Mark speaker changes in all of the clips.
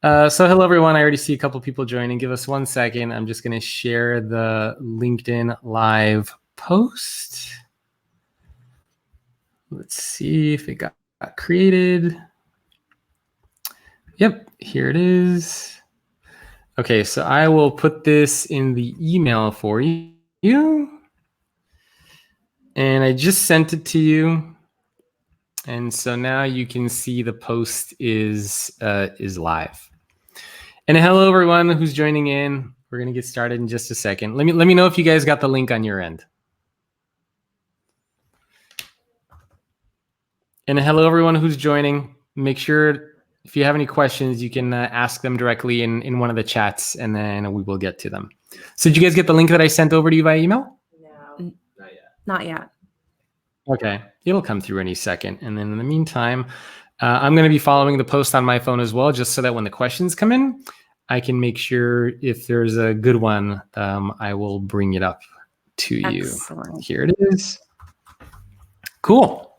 Speaker 1: So hello, everyone. I already see a couple people joining. Give us 1 second. I'm just going to share the LinkedIn live post. Let's see if it got created. Yep, here it is. Okay, so I will put this in the email for you. And I just sent it to you. And so now you can see the post is live. And hello, everyone who's joining in. We're going to get started in just a second. Let me know if you guys got the link on your end. And hello, everyone who's joining. Make sure if you have any questions, you can ask them directly in one of the chats, and then we will get to them. So did you guys get the link that I sent over to you via email?
Speaker 2: No, not yet.
Speaker 1: Okay, it'll come through any second. And then in the meantime, I'm going to be following the post on my phone as well, just so that when the questions come in, I can make sure if there's a good one, I will bring it up to you.
Speaker 2: Excellent.
Speaker 1: Here it is. Cool.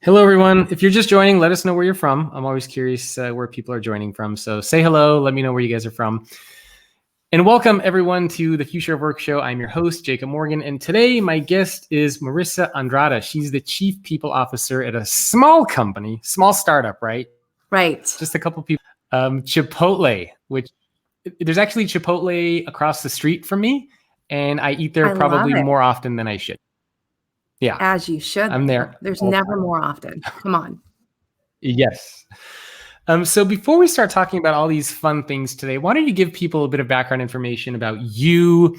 Speaker 1: Hello, everyone. If you're just joining, let us know where you're from. I'm always curious where people are joining from. So say hello. Let me know where you guys are from. And welcome, everyone, to the Future of Work show. I'm your host, Jacob Morgan. And today, my guest is Marissa Andrada. She's the Chief People Officer at a small company, small startup, right?
Speaker 2: Right.
Speaker 1: Just a couple people. Chipotle, which there's actually Chipotle across the street from me. And I eat there probably more often than I should. Yeah.
Speaker 2: As you should.
Speaker 1: I'm there.
Speaker 2: There's never more often. Come on.
Speaker 1: Yes. So before we start talking about all these fun things today, why don't you give people a bit of background information about you?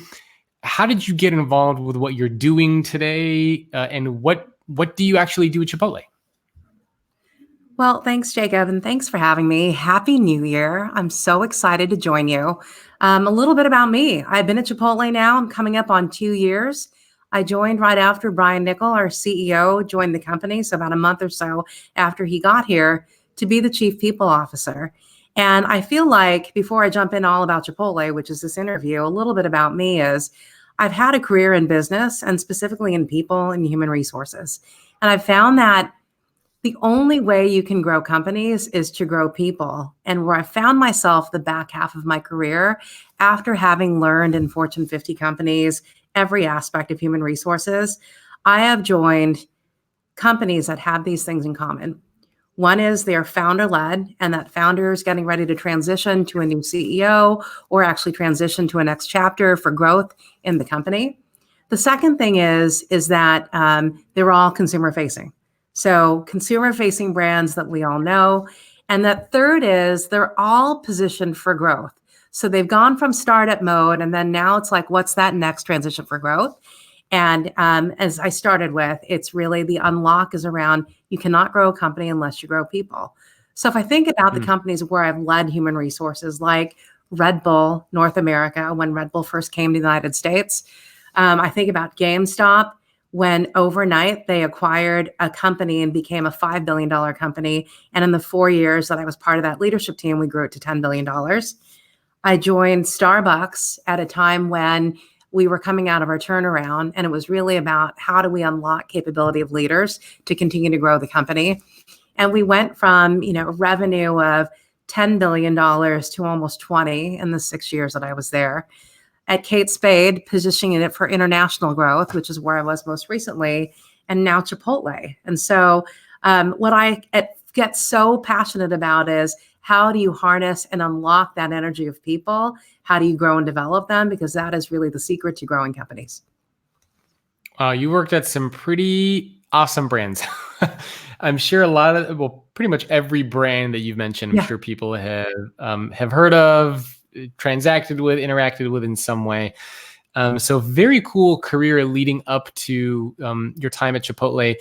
Speaker 1: How did you get involved with what you're doing today? And what do you actually do at Chipotle?
Speaker 2: Well, thanks, Jacob, and thanks for having me. Happy New Year. I'm so excited to join you. A little bit about me. I've been at Chipotle now. I'm coming up on 2 years. I joined right after Brian Niccol, our CEO, joined the company. So about a month or so after he got here to be the Chief People Officer. And I feel like before I jump in all about Chipotle, which is this interview, a little bit about me is I've had a career in business and specifically in people and human resources. And I've found that the only way you can grow companies is to grow people. And where I found myself the back half of my career after having learned in Fortune 50 companies, every aspect of human resources, I have joined companies that have these things in common. One is they're founder-led, and that founder is getting ready to transition to a new CEO or actually transition to a next chapter for growth in the company. The second thing is that they're all consumer-facing. So consumer-facing brands that we all know. And that third is they're all positioned for growth. So they've gone from startup mode, and then now it's like, what's that next transition for growth? And as I started with, it's really the unlock is around you cannot grow a company unless you grow people. So if I think about the companies where I've led human resources, like Red Bull North America, when Red Bull first came to the United States, I think about GameStop, when overnight they acquired a company and became a $5 billion company. And in the 4 years that I was part of that leadership team, we grew it to $10 billion. I joined Starbucks at a time when we were coming out of our turnaround, and it was really about how do we unlock capability of leaders to continue to grow the company. And we went from, revenue of $10 billion to almost 20 in the 6 years that I was there. At Kate Spade, positioning it for international growth, which is where I was most recently, and now Chipotle. And so what I get so passionate about is how do you harness and unlock that energy of people? How do you grow and develop them? Because that is really the secret to growing companies.
Speaker 1: You worked at some pretty awesome brands. I'm sure pretty much every brand that you've mentioned, I'm sure people have heard of, transacted with, interacted with in some way. So very cool career leading up to your time at Chipotle.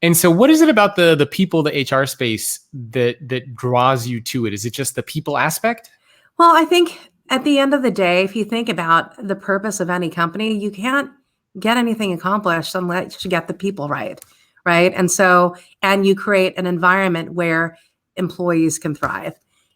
Speaker 1: And so what is it about the people, the HR space that draws you to it? Is it just the people aspect?
Speaker 2: Well, I think at the end of the day, if you think about the purpose of any company, you can't get anything accomplished unless you get the people right? And you create an environment where employees can thrive.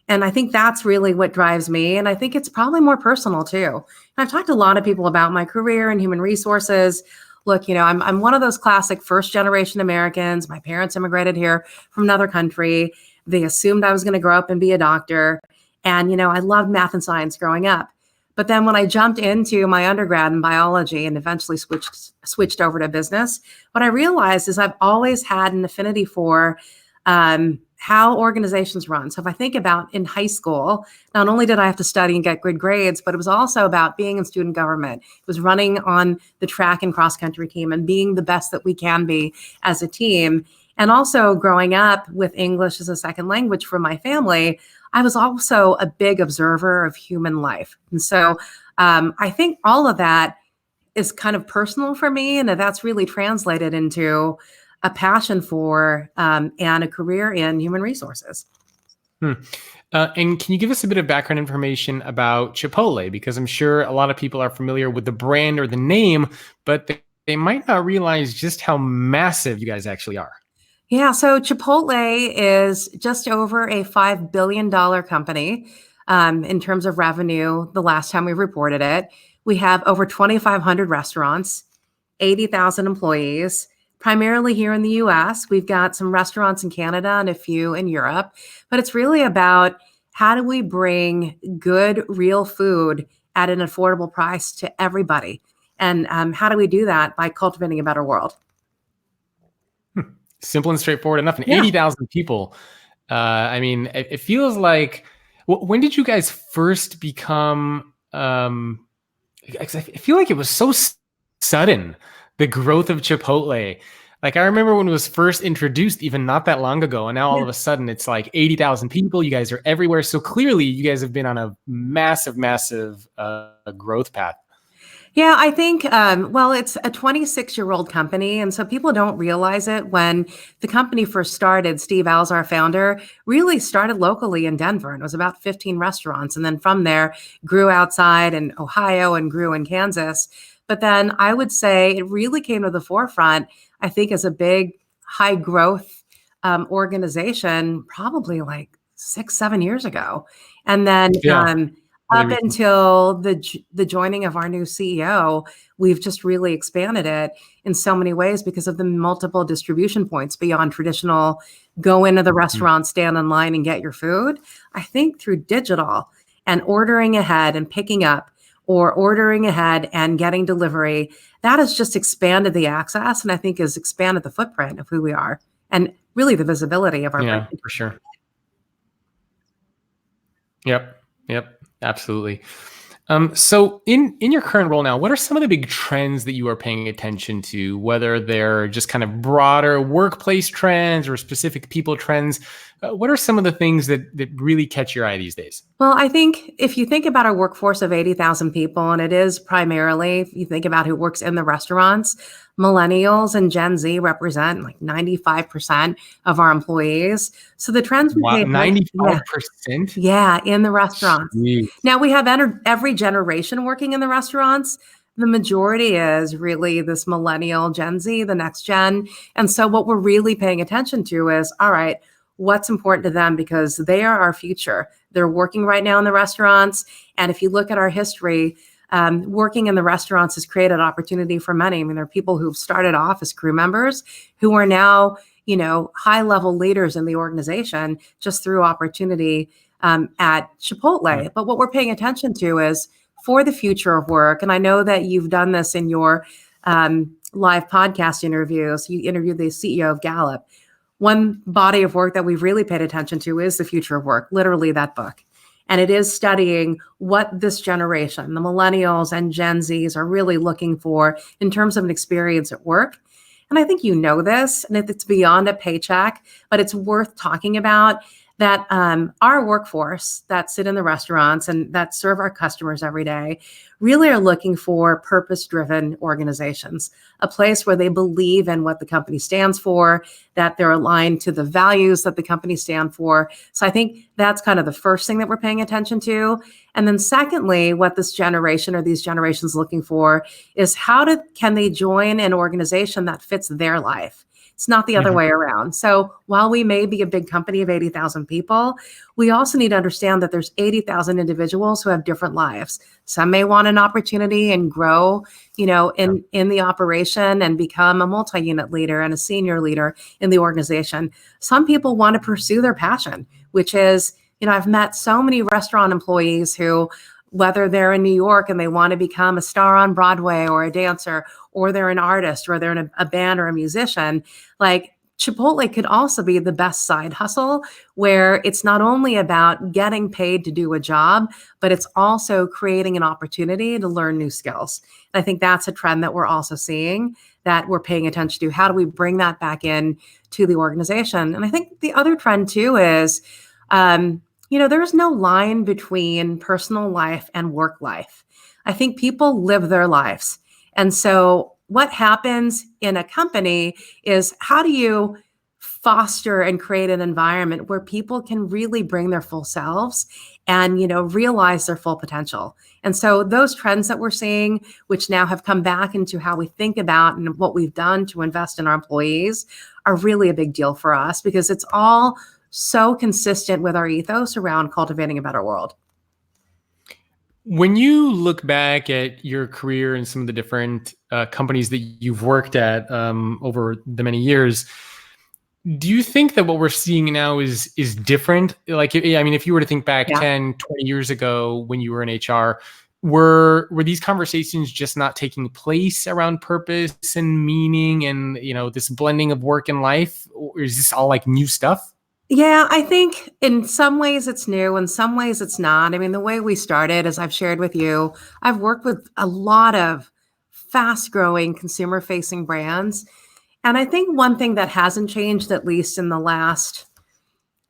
Speaker 2: And I think that's really what drives me. And I think it's probably more personal too. And I've talked to a lot of people about my career in human resources. Look, I'm one of those classic first generation Americans. My parents immigrated here from another country. They assumed I was going to grow up and be a doctor. And, I loved math and science growing up. But then when I jumped into my undergrad in biology and eventually switched over to business, what I realized is I've always had an affinity for how organizations run. So if I think about in high school, not only did I have to study and get good grades, but it was also about being in student government. It was running on the track and cross country team and being the best that we can be as a team. And also growing up with English as a second language for my family, I was also a big observer of human life. And so I think all of that is kind of personal for me, and that's really translated into a passion for and a career in human resources.
Speaker 1: And can you give us a bit of background information about Chipotle? Because I'm sure a lot of people are familiar with the brand or the name, but they might not realize just how massive you guys actually are.
Speaker 2: Yeah, so Chipotle is just over a $5 billion company in terms of revenue the last time we reported it. We have over 2,500 restaurants, 80,000 employees, primarily here in the US. We've got some restaurants in Canada and a few in Europe, but it's really about how do we bring good, real food at an affordable price to everybody? And how do we do that? By cultivating a better world.
Speaker 1: Simple and straightforward enough. And
Speaker 2: Yeah.
Speaker 1: 80,000 people. I mean, it feels like, when did you guys first become, I feel like it was so sudden, the growth of Chipotle. Like I remember when it was first introduced, even not that long ago, and now all of a sudden it's like 80,000 people. You guys are everywhere. So clearly you guys have been on a massive growth path.
Speaker 2: Yeah, I think, it's a 26-year-old company. And so people don't realize it. When the company first started, Steve Al's, our founder, really started locally in Denver. And it was about 15 restaurants. And then from there grew outside in Ohio and grew in Kansas. But then I would say it really came to the forefront, I think, as a big high growth organization, probably like 6-7 years ago. And then up until the joining of our new CEO, we've just really expanded it in so many ways because of the multiple distribution points beyond traditional go into the restaurant, stand in line and get your food. I think through digital and ordering ahead and picking up, or ordering ahead and getting delivery, that has just expanded the access, and I think has expanded the footprint of who we are and really the visibility of our brand.
Speaker 1: For sure. Yep. Absolutely. So in your current role now, what are some of the big trends that you are paying attention to, whether they're just kind of broader workplace trends or specific people trends? What are some of the things that really catch your eye these days?
Speaker 2: Well, I think if you think about a workforce of 80,000 people, and it is primarily, if you think about who works in the restaurants, millennials and Gen Z represent like 95% of our employees. So the trends we pay
Speaker 1: 95%?
Speaker 2: Yeah, in the restaurants.
Speaker 1: Jeez.
Speaker 2: Now we have every generation working in the restaurants. The majority is really this millennial, Gen Z, the next gen. And so what we're really paying attention to is, all right, what's important to them, because they are our future. They're working right now in the restaurants. And if you look at our history, working in the restaurants has created opportunity for many. I mean, there are people who've started off as crew members who are now, high level leaders in the organization just through opportunity at Chipotle. But what we're paying attention to is for the future of work. And I know that you've done this in your live podcast interviews. You interviewed the CEO of Gallup. One body of work that we've really paid attention to is The Future of Work, literally that book. And it is studying what this generation, the millennials and Gen Zs, are really looking for in terms of an experience at work. And I think you know this, and it's beyond a paycheck, but it's worth talking about that our workforce that sit in the restaurants and that serve our customers every day really are looking for purpose-driven organizations, a place where they believe in what the company stands for, that they're aligned to the values that the company stand for. So I think that's kind of the first thing that we're paying attention to. And then secondly, what this generation or these generations looking for is can they join an organization that fits their life? It's not the other way around. So while we may be a big company of 80,000 people, we also need to understand that there's 80,000 individuals who have different lives. Some may want an opportunity and grow, in the operation and become a multi-unit leader and a senior leader in the organization. Some people want to pursue their passion, which is I've met so many restaurant employees who, whether they're in New York and they want to become a star on Broadway or a dancer, or they're an artist or they're in a band or a musician, like Chipotle could also be the best side hustle where it's not only about getting paid to do a job, but it's also creating an opportunity to learn new skills. And I think that's a trend that we're also seeing, that we're paying attention to. How do we bring that back in to the organization? And I think the other trend too is, there's no line between personal life and work life. I think people live their lives. And so what happens in a company is, how do you foster and create an environment where people can really bring their full selves and, realize their full potential? And so those trends that we're seeing, which now have come back into how we think about and what we've done to invest in our employees, are really a big deal for us, because it's all so consistent with our ethos around cultivating a better world.
Speaker 1: When you look back at your career and some of the different companies that you've worked at over the many years, do you think that what we're seeing now is different? Like, if you were to think back 10, 20 years ago when you were in HR, were these conversations just not taking place around purpose and meaning and, this blending of work and life? Or is this all like new stuff?
Speaker 2: Yeah, I think in some ways it's new, in some ways it's not. The way we started, as I've shared with you, I've worked with a lot of fast-growing consumer-facing brands. And I think one thing that hasn't changed, at least in the last,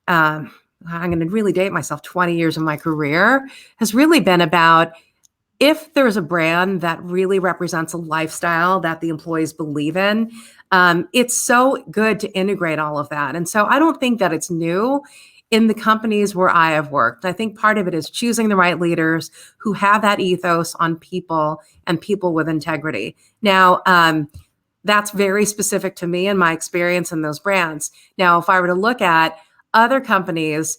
Speaker 2: I'm going to really date myself, 20 years of my career, has really been about, if there's a brand that really represents a lifestyle that the employees believe in, it's so good to integrate all of that. And so I don't think that it's new in the companies where I have worked. I think part of it is choosing the right leaders who have that ethos on people and people with integrity. Now, that's very specific to me and my experience in those brands. Now, if I were to look at other companies,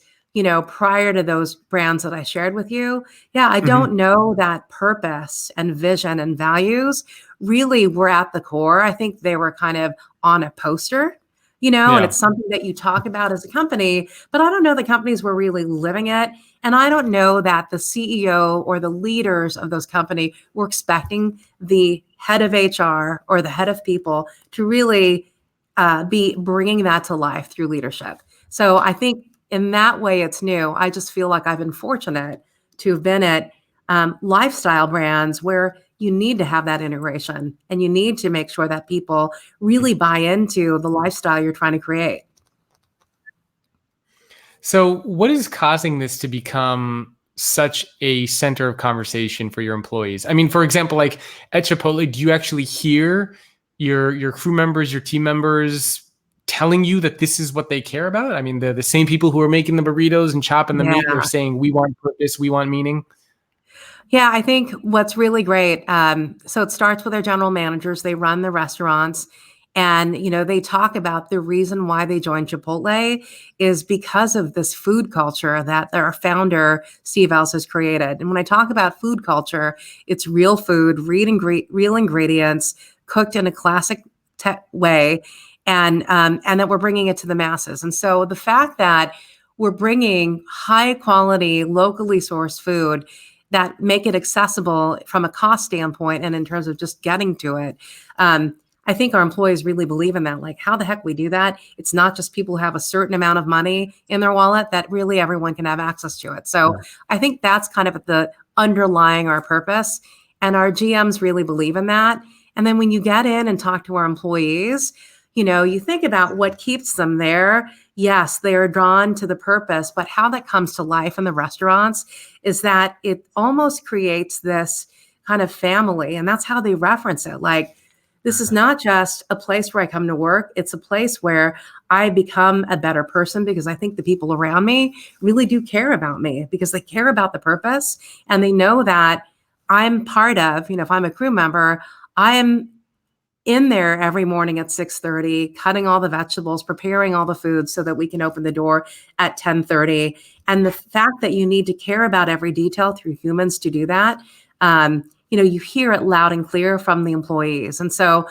Speaker 2: prior to those brands that I shared with you, I don't know that purpose and vision and values really were at the core. I think they were kind of on a poster, and it's something that you talk about as a company, but I don't know the companies were really living it. And I don't know that the CEO or the leaders of those companies were expecting the head of HR or the head of people to really be bringing that to life through leadership. So I think in that way, it's new. I just feel like I've been fortunate to have been at lifestyle brands where you need to have that integration and you need to make sure that people really buy into the lifestyle you're trying to create.
Speaker 1: So what is causing this to become such a center of conversation for your employees? For example, like at Chipotle, do you actually hear your crew members, your team members telling you that this is what they care about? The same people who are making the burritos and chopping the meat are saying, we want purpose, we want meaning.
Speaker 2: Yeah, I think what's really great, so it starts with our general managers. They run the restaurants, and they talk about the reason why they joined Chipotle is because of this food culture that their founder, Steve Ells, has created. And when I talk about food culture, it's real food, real ingredients, cooked in a classic way, and that we're bringing it to the masses. And so the fact that we're bringing high quality, locally sourced food that make it accessible from a cost standpoint and in terms of just getting to it, I think our employees really believe in that. Like, how the heck we do that? It's not just people who have a certain amount of money in their wallet, that really everyone can have access to it. So I think that's kind of the underlying our purpose, and our GMs really believe in that. And then when you get in and talk to our employees, you think about what keeps them there. Yes, they are drawn to the purpose, but how that comes to life in the restaurants is that it almost creates this kind of family. And that's how they reference it. Like, this is not just a place where I come to work. It's a place where I become a better person, because I think the people around me really do care about me, because they care about the purpose and they know that I'm part of, if I'm a crew member, I am in there every morning at 6:30, cutting all the vegetables, preparing all the food so that we can open the door at 10:30. And the fact that you need to care about every detail through humans to do that, you hear it loud and clear from the employees. And so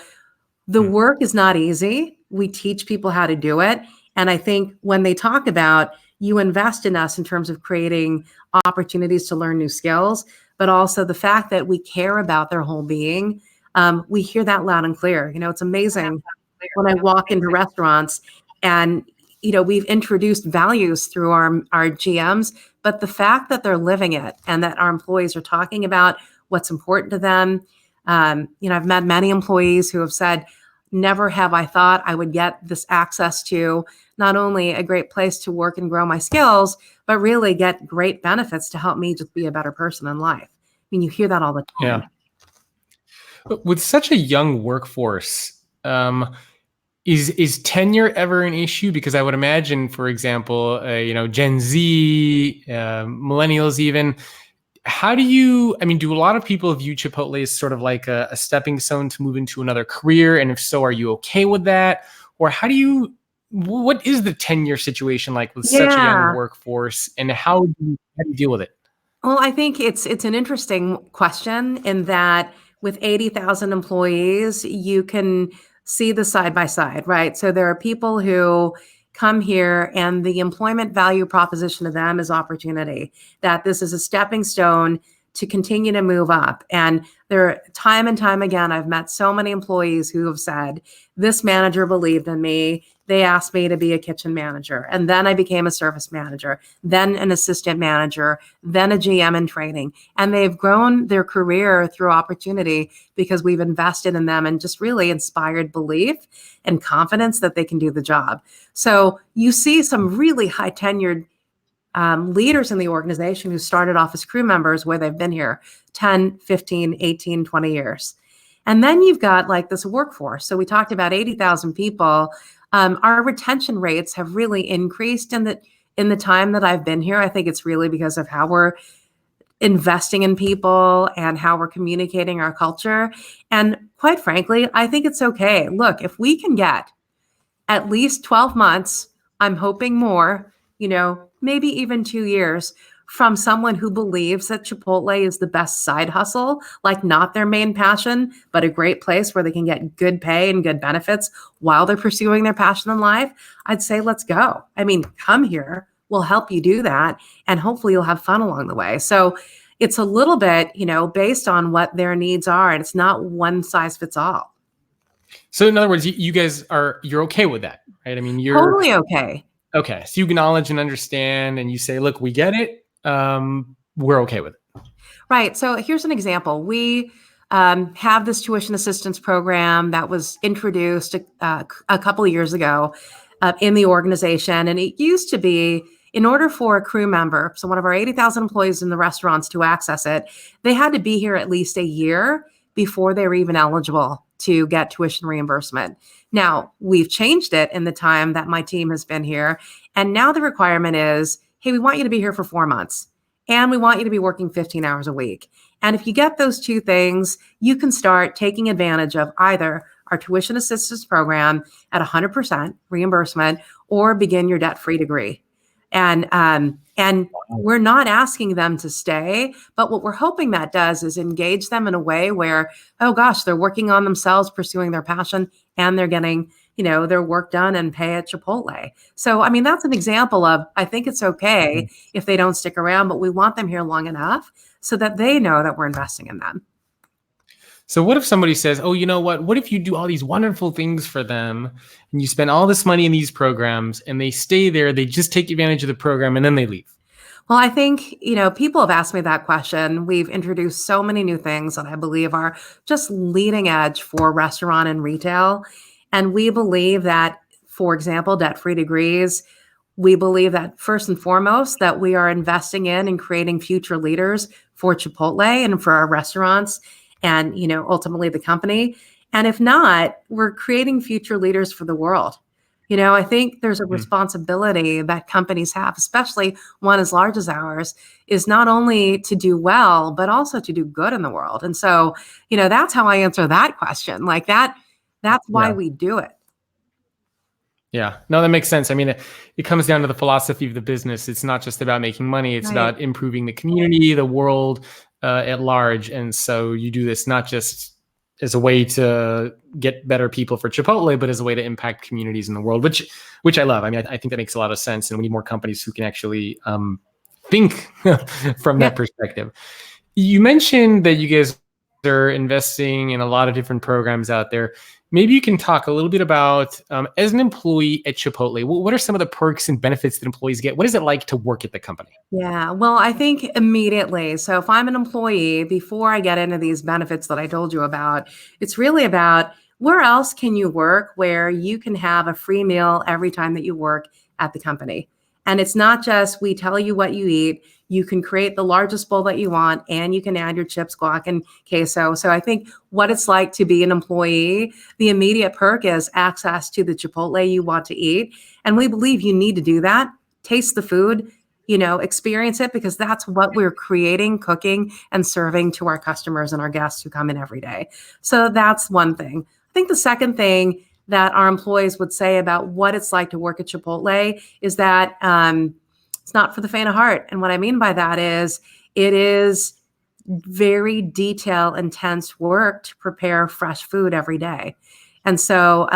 Speaker 2: the work is not easy. We teach people how to do it. And I think when they talk about, you invest in us in terms of creating opportunities to learn new skills, but also the fact that we care about their whole being. We hear that loud and clear. It's amazing when I walk into restaurants and we've introduced values through our GMs, but the fact that they're living it and that our employees are talking about what's important to them. I've met many employees who have said, never have I thought I would get this access to not only a great place to work and grow my skills, but really get great benefits to help me just be a better person in life. I mean, you hear that all the time.
Speaker 1: Yeah. With such a young workforce, is tenure ever an issue? Because I would imagine, for example, Gen Z, millennials even, do a lot of people view Chipotle as sort of like a stepping stone to move into another career? And if so, are you okay with that? Or what is the tenure situation like with such a young workforce, and how do you deal with it?
Speaker 2: Well, I think it's an interesting question in that with 80,000 employees, you can see the side by side, right? So there are people who come here and the employment value proposition to them is opportunity, that this is a stepping stone to continue to move up. And there, time and time again, I've met so many employees who have said, this manager believed in me. They asked me to be a kitchen manager. And then I became a service manager, then an assistant manager, then a GM in training. And they've grown their career through opportunity because we've invested in them and just really inspired belief and confidence that they can do the job. So you see some really high tenured leaders in the organization who started off as crew members where they've been here 10, 15, 18, 20 years. And then you've got like this workforce. So we talked about 80,000 people. Our retention rates have really increased in the time that I've been here. I think it's really because of how we're investing in people and how we're communicating our culture. And quite frankly, I think it's okay. Look, if we can get at least 12 months, I'm hoping more, maybe even 2 years from someone who believes that Chipotle is the best side hustle, like not their main passion, but a great place where they can get good pay and good benefits while they're pursuing their passion in life, I'd say, let's go. I mean, come here. We'll help you do that. And hopefully you'll have fun along the way. So it's a little bit, based on what their needs are. And it's not one size fits all.
Speaker 1: So in other words, you guys you're okay with that, right? I mean, you're
Speaker 2: totally okay.
Speaker 1: Okay. So you acknowledge and understand, and you say, look, we get it. We're okay with it.
Speaker 2: Right. So here's an example. We have this tuition assistance program that was introduced a couple of years ago in the organization. And it used to be, in order for a crew member, so one of our 80,000 employees in the restaurants to access it, they had to be here at least a year before they were even eligible to get tuition reimbursement. Now, we've changed it in the time that my team has been here. And now the requirement is, hey, we want you to be here for 4 months. And we want you to be working 15 hours a week. And if you get those two things, you can start taking advantage of either our tuition assistance program at 100% reimbursement or begin your debt-free degree. And we're not asking them to stay, but what we're hoping that does is engage them in a way where, oh gosh, they're working on themselves, pursuing their passion, and they're getting, their work done and pay at Chipotle. So, I mean, that's an example of, I think it's okay if they don't stick around, but we want them here long enough so that they know that we're investing in them.
Speaker 1: So what if somebody says, oh, you know what if you do all these wonderful things for them and you spend all this money in these programs and they stay there, they just take advantage of the program and then they leave?
Speaker 2: Well, I think, people have asked me that question. We've introduced so many new things that I believe are just leading edge for restaurant and retail. And we believe that, for example, debt-free degrees, we believe that first and foremost, that we are investing in and creating future leaders for Chipotle and for our restaurants and, ultimately the company. And if not, we're creating future leaders for the world. I think there's a responsibility that companies have, especially one as large as ours, is not only to do well, but also to do good in the world. And so, that's how I answer that question. Like that's why we do it.
Speaker 1: Yeah, no, that makes sense. I mean, it comes down to the philosophy of the business. It's not just about making money. It's about improving the community, the world at large. And so you do this not just as a way to get better people for Chipotle, but as a way to impact communities in the world, which I love. I mean, I think that makes a lot of sense, and we need more companies who can actually think from
Speaker 2: Yeah.
Speaker 1: that perspective. You mentioned that you guys are investing in a lot of different programs out there. Maybe you can talk a little bit about, as an employee at Chipotle, what are some of the perks and benefits that employees get? What is it like to work at the company?
Speaker 2: Yeah, well, I think immediately. So if I'm an employee, before I get into these benefits that I told you about, it's really about where else can you work where you can have a free meal every time that you work at the company. And it's not just we tell you what you eat. You can create the largest bowl that you want, and you can add your chips, guac, and queso. So I think what it's like to be an employee, the immediate perk is access to the Chipotle you want to eat. And we believe you need to do that. Taste the food, experience it, because that's what we're creating, cooking, and serving to our customers and our guests who come in every day. So that's one thing. I think the second thing that our employees would say about what it's like to work at Chipotle is that it's not for the faint of heart. And what I mean by that is it is very detail intense work to prepare fresh food every day. And so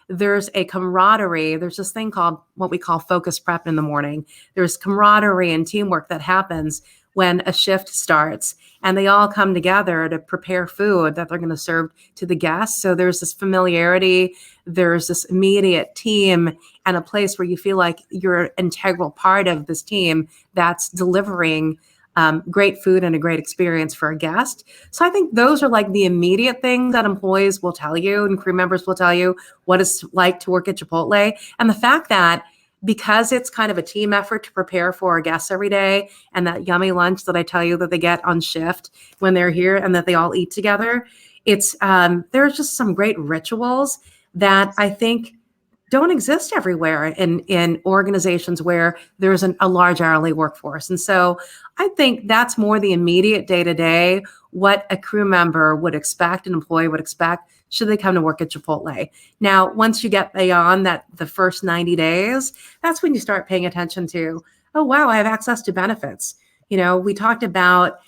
Speaker 2: there's a camaraderie. There's this thing called what we call focus prep in the morning. There's camaraderie and teamwork that happens when a shift starts, and they all come together to prepare food that they're going to serve to the guests. So there's this familiarity, there's this immediate team, and a place where you feel like you're an integral part of this team that's delivering great food and a great experience for a guest. So I think those are like the immediate things that employees will tell you and crew members will tell you what it's like to work at Chipotle. And the fact that because it's kind of a team effort to prepare for our guests every day, and that yummy lunch that I tell you that they get on shift when they're here and that they all eat together, it's there's just some great rituals that I think don't exist everywhere in organizations where there's a large hourly workforce. And so I think that's more the immediate day-to-day, what a crew member would expect, an employee would expect, should they come to work at Chipotle. Now, once you get beyond that, the first 90 days, that's when you start paying attention to, oh, wow, I have access to benefits. We talked about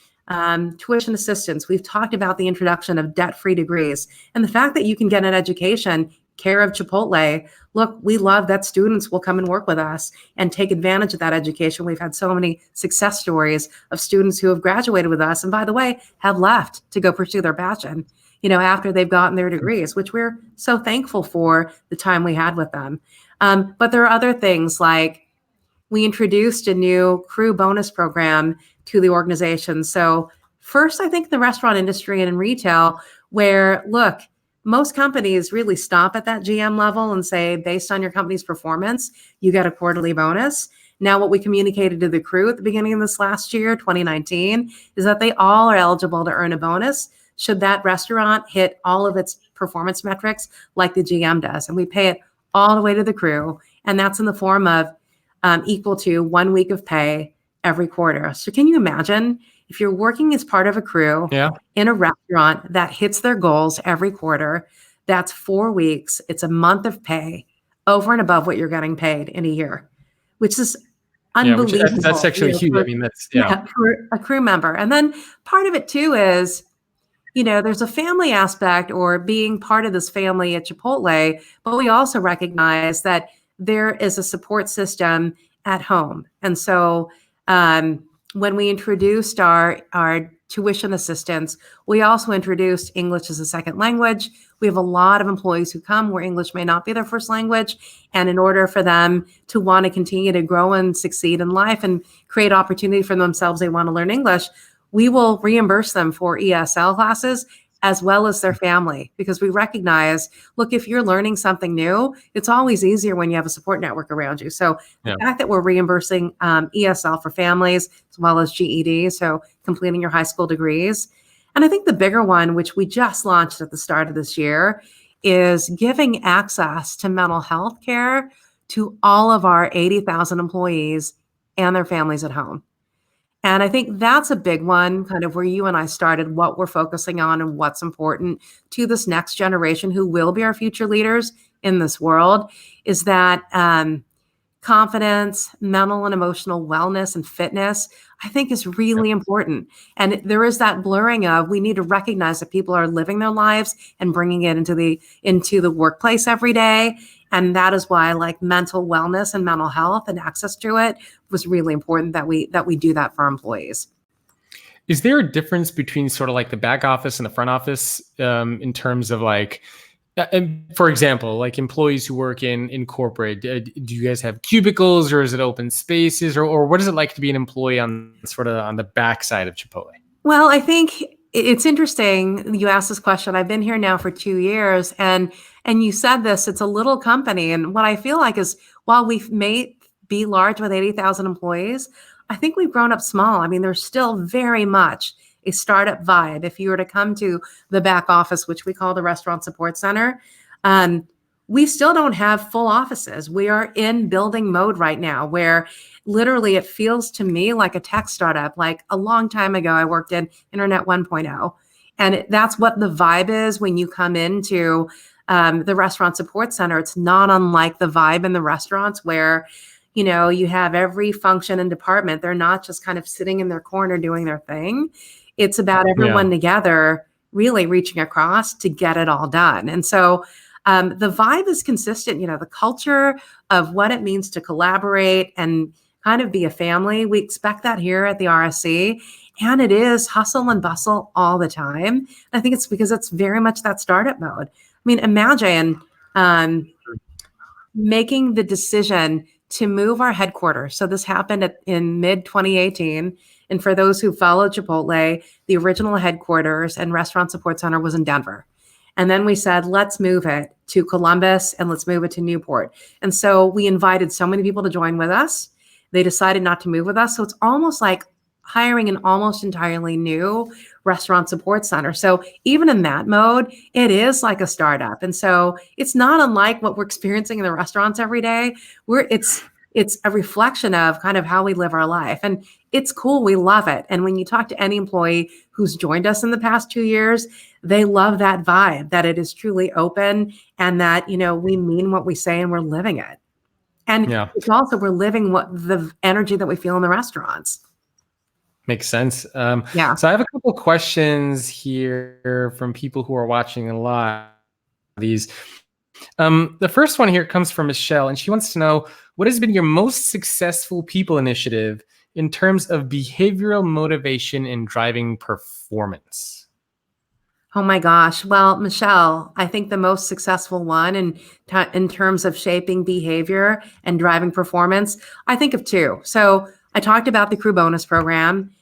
Speaker 2: tuition assistance. We've talked about the introduction of debt-free degrees. And the fact that you can get an education care of Chipotle. Look, we love that students will come and work with us and take advantage of that education. We've had so many success stories of students who have graduated with us and, by the way, have left to go pursue their passion, after they've gotten their degrees, which we're so thankful for the time we had with them. But there are other things like we introduced a new crew bonus program to the organization. So first, I think the restaurant industry and in retail, where, look, most companies really stop at that GM level and say, based on your company's performance, you get a quarterly bonus. Now, what we communicated to the crew at the beginning of this last year, 2019, is that they all are eligible to earn a bonus should that restaurant hit all of its performance metrics like the GM does. And we pay it all the way to the crew. And that's in the form of equal to 1 week of pay every quarter. So can you imagine if you're working as part of a crew in a restaurant that hits their goals every quarter, that's 4 weeks. It's a month of pay over and above what you're getting paid in a year, which is unbelievable.
Speaker 1: That's actually huge. I mean, that's,
Speaker 2: for a crew member. And then part of it too is, there's a family aspect or being part of this family at Chipotle, but we also recognize that there is a support system at home. And so when we introduced our tuition assistance, we also introduced English as a second language. We have a lot of employees who come where English may not be their first language. And in order for them to want to continue to grow and succeed in life and create opportunity for themselves, they want to learn English, we will reimburse them for ESL classes as well as their family, because we recognize, look, if you're learning something new, it's always easier when you have a support network around you. So the fact that we're reimbursing ESL for families as well as GED, so completing your high school degrees. And I think the bigger one, which we just launched at the start of this year, is giving access to mental health care to all of our 80,000 employees and their families at home. And I think that's a big one, kind of where you and I started, what we're focusing on and what's important to this next generation who will be our future leaders in this world, is that confidence, mental and emotional wellness, and fitness, I think is
Speaker 1: Yeah.
Speaker 2: really important. And there is that blurring of we need to recognize that people are living their lives and bringing it into the workplace every day. And that is why like mental wellness and mental health and access to it was really important that we do that for our employees.
Speaker 1: Is there a difference between sort of like the back office and the front office in terms of like, and for example, like employees who work in corporate, do you guys have cubicles or is it open spaces or what is it like to be an employee on sort of on the back side of Chipotle?
Speaker 2: Well, I think it's interesting you asked this question. I've been here now for 2 years and you said this, it's a little company. And what I feel like is while we may be large with 80,000 employees, I think we've grown up small. I mean, there's still very much a startup vibe. If you were to come to the back office, which we call the restaurant support center, um, we still don't have full offices. We are in building mode right now where literally it feels to me like a tech startup. Like a long time ago, I worked in Internet 1.0. And that's what the vibe is when you come into the restaurant support center. It's not unlike the vibe in the restaurants where, you know, you have every function and department. They're not just kind of sitting in their corner doing their thing. It's about
Speaker 1: Yeah.
Speaker 2: everyone together really reaching across to get it all done. And so the vibe is consistent, you know, the culture of what it means to collaborate and kind of be a family. We expect that here at the RSC. And it is hustle and bustle all the time. I think it's because it's very much that startup mode. I mean, imagine um, making the decision to move our headquarters. So this happened in mid 2018. And for those who follow Chipotle, the original headquarters and restaurant support center was in Denver. And then we said, let's move it to Columbus and let's move it to Newport. And so we invited so many people to join with us. They decided not to move with us. So it's almost like hiring an almost entirely new restaurant support center. So even in that mode, it is like a startup. And so it's not unlike what we're experiencing in the restaurants every day. It's a reflection of kind of how we live our life. And it's cool. We love it. And when you talk to any employee who's joined us in the past 2 years, they love that vibe, that it is truly open and that, you know, we mean what we say and we're living it. And
Speaker 1: Yeah.
Speaker 2: it's also we're living what the energy that we feel in the restaurants.
Speaker 1: Makes sense.
Speaker 2: Yeah.
Speaker 1: So I have a couple questions here from people who are watching a lot of these. The first one here comes from Michelle, and she wants to know what has been your most successful people initiative in terms of behavioral motivation and driving performance?
Speaker 2: Oh my gosh. Well, Michelle, I think the most successful one in terms of shaping behavior and driving performance, I think of two. So I talked about the crew bonus program.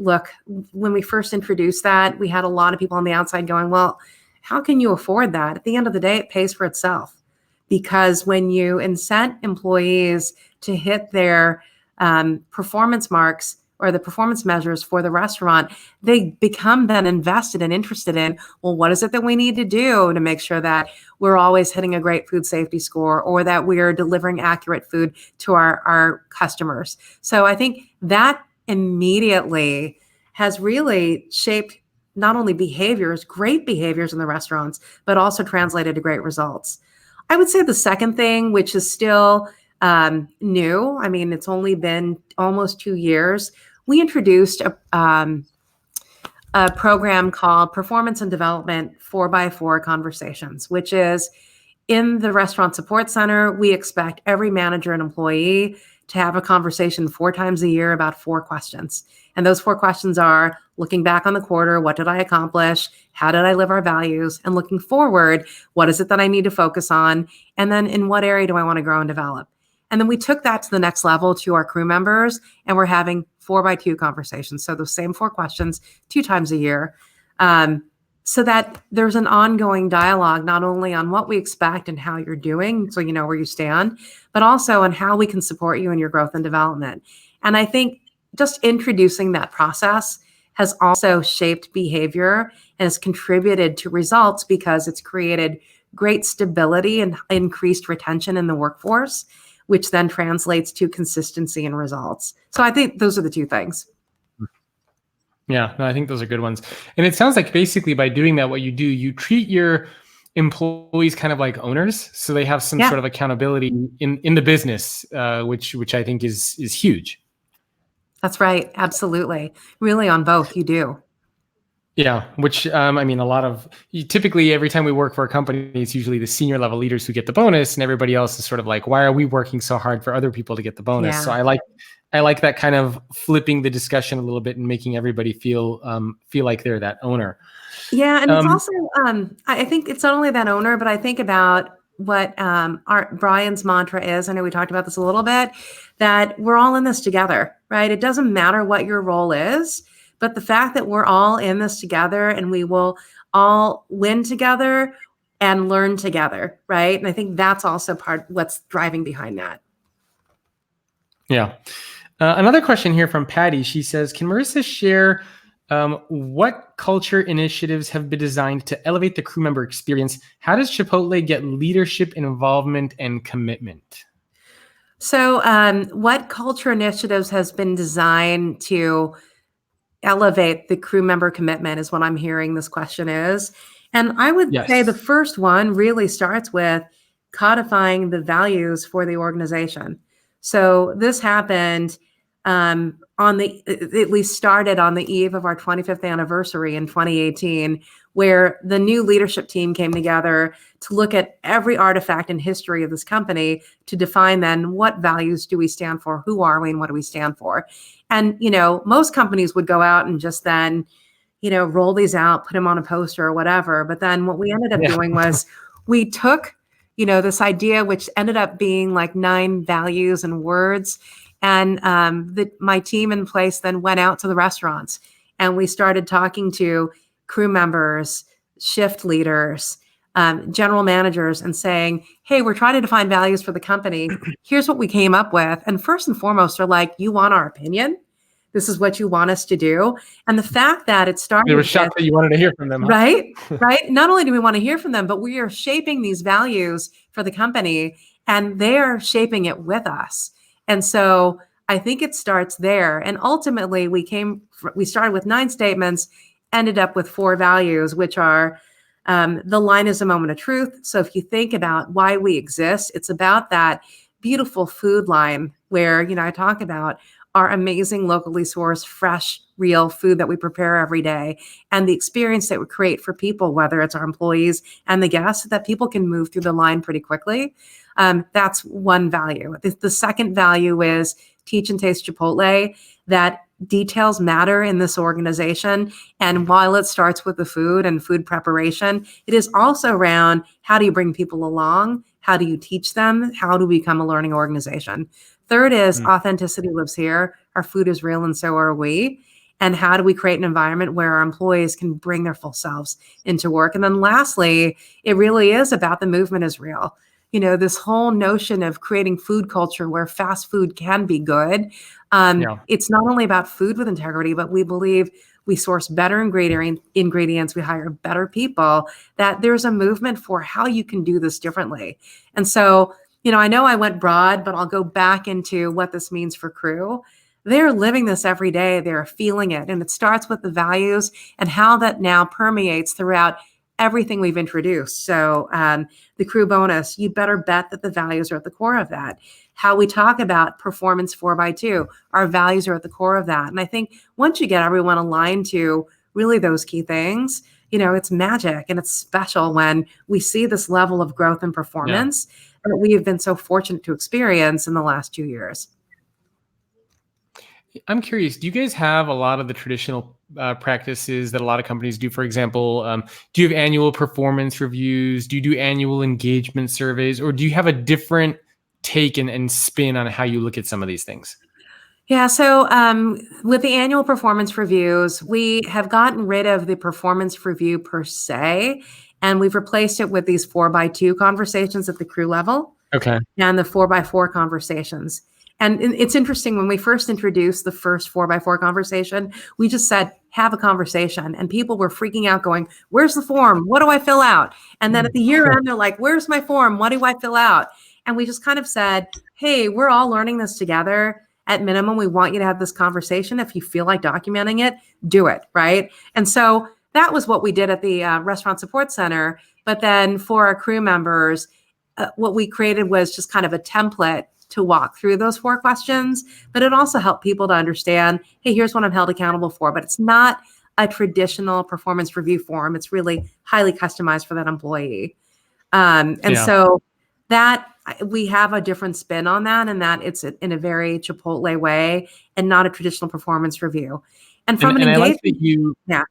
Speaker 2: Look, when we first introduced that, we had a lot of people on the outside going, well, how can you afford that? At the end of the day, it pays for itself. Because when you incent employees to hit their performance marks or the performance measures for the restaurant, they become then invested and interested in, well, what is it that we need to do to make sure that we're always hitting a great food safety score or that we're delivering accurate food to our customers. So I think that immediately has really shaped not only behaviors, great behaviors in the restaurants, but also translated to great results. I would say the second thing, which is still new, I mean, it's only been almost 2 years, we introduced a program called Performance and Development 4x4 Conversations, which is in the restaurant support center, we expect every manager and employee to have a conversation 4 times a year about 4 questions. And those 4 questions are looking back on the quarter, what did I accomplish? How did I live our values? And looking forward, what is it that I need to focus on? And then in what area do I want to grow and develop? And then we took that to the next level to our crew members, and we're having 4x2 conversations. So those same 4 questions 2 times a year. So that there's an ongoing dialogue, not only on what we expect and how you're doing, so you know where you stand, but also on how we can support you in your growth and development. And I think just introducing that process has also shaped behavior and has contributed to results because it's created great stability and increased retention in the workforce, which then translates to consistency and results. So I think those are the 2 things.
Speaker 1: Yeah, no, I think those are good ones. And it sounds like basically by doing that, what you do, you treat your employees kind of like owners, so they have some
Speaker 2: Yeah.
Speaker 1: sort of accountability in the business, which I think is huge.
Speaker 2: That's right. Absolutely. Really on both, you do.
Speaker 1: Yeah, which I mean, typically every time we work for a company, it's usually the senior level leaders who get the bonus, and everybody else is sort of like, why are we working so hard for other people to get the bonus? So
Speaker 2: Yeah.
Speaker 1: I like that kind of flipping the discussion a little bit and making everybody feel like they're that owner.
Speaker 2: Yeah, and it's also, I think it's not only that owner, but I think about what our Brian's mantra is. I know we talked about this a little bit, that we're all in this together, right? It doesn't matter what your role is, but the fact that we're all in this together and we will all win together and learn together, right? And I think that's also part what's driving behind that.
Speaker 1: Yeah. Another question here from Patty. She says, can Marissa share what culture initiatives have been designed to elevate the crew member experience? How does Chipotle get leadership involvement and commitment?
Speaker 2: So, what culture initiatives has been designed to elevate the crew member commitment is what I'm hearing this question is. And I would say the
Speaker 1: Yes.
Speaker 2: first one really starts with codifying the values for the organization. So this happened at least started on the eve of our 25th anniversary in 2018, where the new leadership team came together to look at every artifact in history of this company to define then what values do we stand for, who are we, and what do we stand for. And, most companies would go out and just then, roll these out, put them on a poster or whatever. But then what we ended up
Speaker 1: Yeah.
Speaker 2: doing was we took, this idea, which ended up being like 9 values and words. And my team in place then went out to the restaurants and we started talking to crew members, shift leaders, general managers, and saying, hey, we're trying to define values for the company. Here's what we came up with. And first and foremost, they're like, you want our opinion? This is what you want us to do. And the fact that it started
Speaker 1: They were
Speaker 2: with,
Speaker 1: shocked that you wanted to hear from them, huh?
Speaker 2: right, right. Not only do we want to hear from them, but we are shaping these values for the company and they're shaping it with us. And so I think it starts there. And ultimately we started with 9 statements, ended up with 4 values, which are the line is a moment of truth. So if you think about why we exist, it's about that beautiful food line where, I talk about our amazing locally sourced, fresh, real food that we prepare every day and the experience that we create for people, whether it's our employees and the guests, that people can move through the line pretty quickly. That's one value. The second value is teach and taste Chipotle, that details matter in this organization. And while it starts with the food and food preparation, it is also around how do you bring people along? How do you teach them? How do we become a learning organization? Third is authenticity lives here. Our food is real and so are we. And how do we create an environment where our employees can bring their full selves into work? And then lastly, it really is about the movement is real. This whole notion of creating food culture where fast food can be good. It's not only about food with integrity, but we believe we source better ingredients, we hire better people, that there's a movement for how you can do this differently. And so, I know I went broad, but I'll go back into what this means for crew. They're living this every day. They're feeling it. And it starts with the values and how that now permeates throughout everything we've introduced. So the crew bonus, you better bet that the values are at the core of that. How we talk about performance 4x2, our values are at the core of that. And I think once you get everyone aligned to really those key things, it's magic and it's special when we see this level of growth and performance that we have been so fortunate to experience in the last 2 years.
Speaker 1: I'm curious, do you guys have a lot of the traditional practices that a lot of companies do? For example, do you have annual performance reviews? Do you do annual engagement surveys? Or do you have a different take and spin on how you look at some of these things?
Speaker 2: Yeah, so with the annual performance reviews, we have gotten rid of the performance review per se, and we've replaced it with these 4x2 conversations at the crew level.
Speaker 1: Okay.
Speaker 2: And the 4x4 conversations. And it's interesting, when we first introduced the first 4x4 conversation, we just said, have a conversation. And people were freaking out going, where's the form? What do I fill out? And then at the year end, they're like, where's my form? What do I fill out? And we just kind of said, hey, we're all learning this together. At minimum, we want you to have this conversation. If you feel like documenting it, do it, right? And so that was what we did at the restaurant support center. But then for our crew members, what we created was just kind of a template to walk through those 4 questions, but it also helped people to understand, hey, here's what I'm held accountable for. But it's not a traditional performance review form. It's really highly customized for that employee. And so that we have a different spin on that, and that it's in a very Chipotle way and not a traditional performance review. And from an engagement,
Speaker 1: I like that you,
Speaker 2: yeah.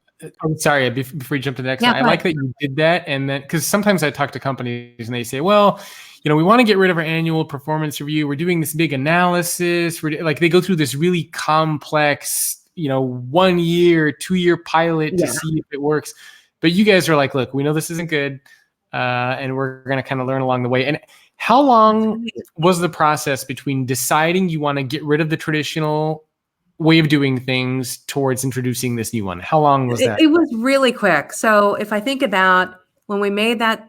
Speaker 1: I'm sorry, before you jump to the next one, I like that you did that. And then, because sometimes I talk to companies and they say, well, we want to get rid of our annual performance review. We're doing this big analysis. Like they go through this really complex, 1 year, 2 year pilot to see if it works. But you guys are like, look, we know this isn't good. And we're going to kind of learn along the way. And how long was the process between deciding you want to get rid of the traditional way of doing things towards introducing this new one? How long was that?
Speaker 2: It was really quick. So if I think about when we made that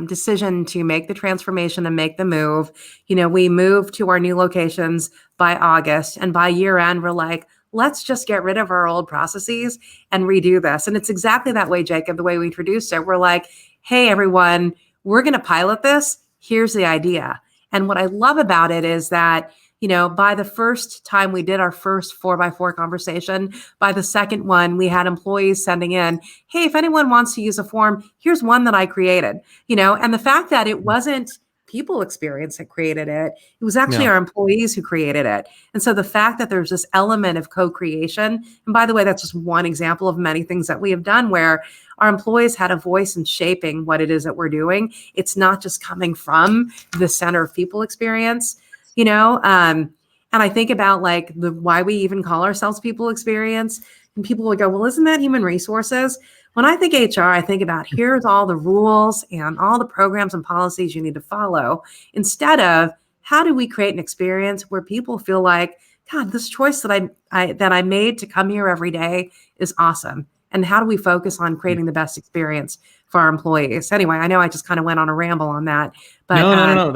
Speaker 2: decision to make the transformation and make the move, we moved to our new locations by August, and by year end, we're like, let's just get rid of our old processes and redo this. And it's exactly that way, Jacob, the way we introduced it. We're like, hey, everyone, we're going to pilot this. Here's the idea. And what I love about it is that, by the first time we did our first 4x4 conversation, by the second one, we had employees sending in, hey, if anyone wants to use a form, here's one that I created, and the fact that it wasn't people experience that created it, it was actually our employees who created it. And so the fact that there's this element of co-creation, and by the way, that's just one example of many things that we have done where our employees had a voice in shaping what it is that we're doing. It's not just coming from the center of people experience. And I think about like why we even call ourselves people experience, and people will go, well, isn't that human resources? When I think HR, I think about here's all the rules and all the programs and policies you need to follow, instead of how do we create an experience where people feel like, God, this choice that I made to come here every day is awesome. And how do we focus on creating the best experience for our employees? Anyway, I know I just kind of went on a ramble on that, but
Speaker 1: no.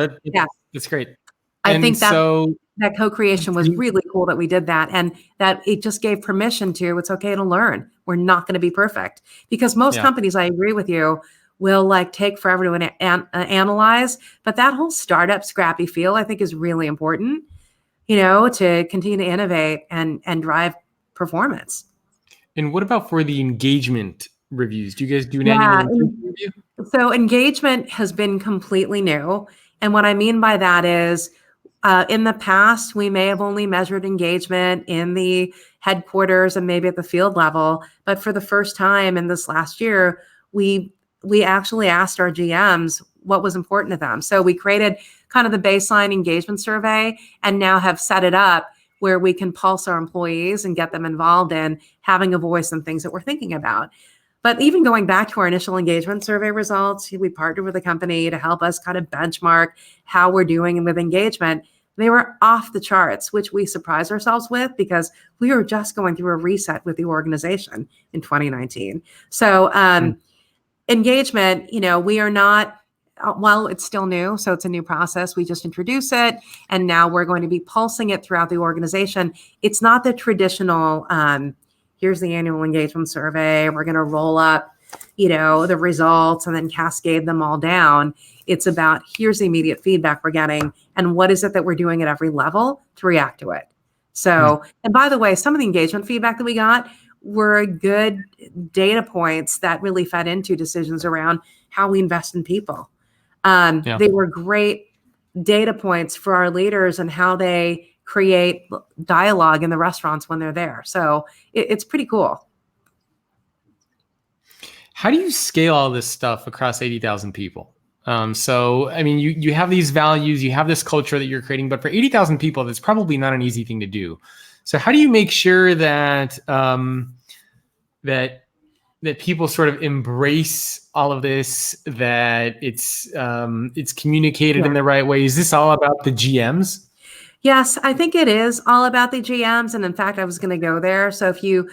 Speaker 1: That's great.
Speaker 2: I think that co-creation was really cool that we did that, and that it just gave permission to, it's okay to learn. We're not going to be perfect, because most companies, I agree with you, will like take forever to analyze, but that whole startup scrappy feel, I think, is really important, to continue to innovate and drive performance.
Speaker 1: And what about for the engagement reviews? Do you guys do an annual review?
Speaker 2: So engagement has been completely new. And what I mean by that is, in the past, we may have only measured engagement in the headquarters and maybe at the field level. But for the first time in this last year, we actually asked our GMs what was important to them. So we created kind of the baseline engagement survey, and now have set it up where we can pulse our employees and get them involved in having a voice in things that we're thinking about. But even going back to our initial engagement survey results, we partnered with a company to help us kind of benchmark how we're doing with engagement. They were off the charts, which we surprised ourselves with because we were just going through a reset with the organization in 2019. So engagement, we are not, well, it's still new. So it's a new process. We just introduced it, and now we're going to be pulsing it throughout the organization. It's not the traditional, here's the annual engagement survey. We're going to roll up, the results and then cascade them all down. It's about here's the immediate feedback we're getting, and what is it that we're doing at every level to react to it. So, and by the way, some of the engagement feedback that we got were good data points that really fed into decisions around how we invest in people. They were great data points for our leaders and how they create dialogue in the restaurants when they're there. So it's pretty cool.
Speaker 1: How do you scale all this stuff across 80,000 people? So, I mean, you have these values, you have this culture that you're creating, but for 80,000 people, that's probably not an easy thing to do. So how do you make sure that that people sort of embrace all of this, that it's communicated in the right way? Is this all about the GMs?
Speaker 2: Yes, I think it is all about the GMs. And in fact, I was going to go there. So if you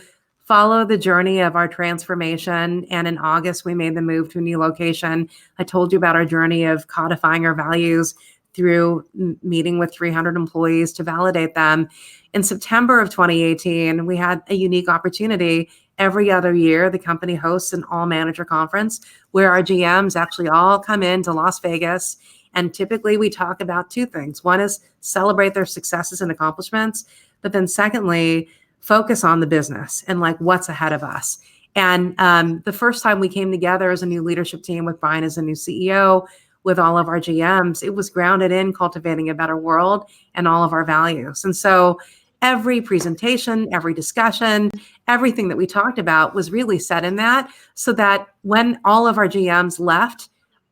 Speaker 2: follow the journey of our transformation, and in August, we made the move to a new location. I told you about our journey of codifying our values through meeting with 300 employees to validate them. In September of 2018, we had a unique opportunity, every other year, the company hosts an all manager conference where our GMs actually all come into Las Vegas. And typically we talk about two things. One is celebrate their successes and accomplishments, but then secondly, focus on the business and like what's ahead of us. And the first time we came together as a new leadership team with Brian as a new CEO, with all of our GMs, it was grounded in cultivating a better world and all of our values. And so every presentation, every discussion, everything that we talked about was really set in that, so that when all of our GMs left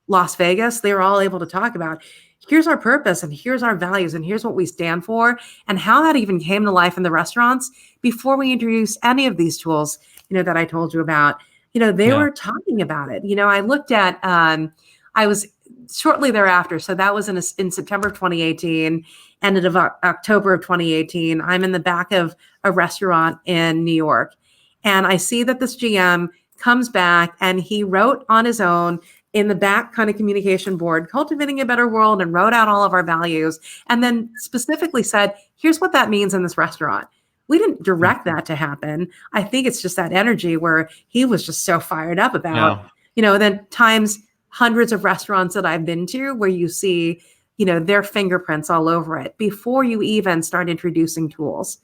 Speaker 2: Las Vegas, they were all able to talk about, here's our purpose and here's our values and here's what we stand for, and how that even came to life in the restaurants before we introduced any of these tools, that I told you about. They were talking about it. I looked at, I was shortly thereafter, so that was in September of 2018, ended of October of 2018. I'm in the back of a restaurant in New York, and I see that this GM comes back and he wrote on his own in the back kind of communication board, cultivating a better world, and wrote out all of our values, and then specifically said, here's what that means in this restaurant. We didn't direct that to happen. I think it's just that energy where he was just so fired up about, then times hundreds of restaurants that I've been to where you see, their fingerprints all over it before you even start introducing tools.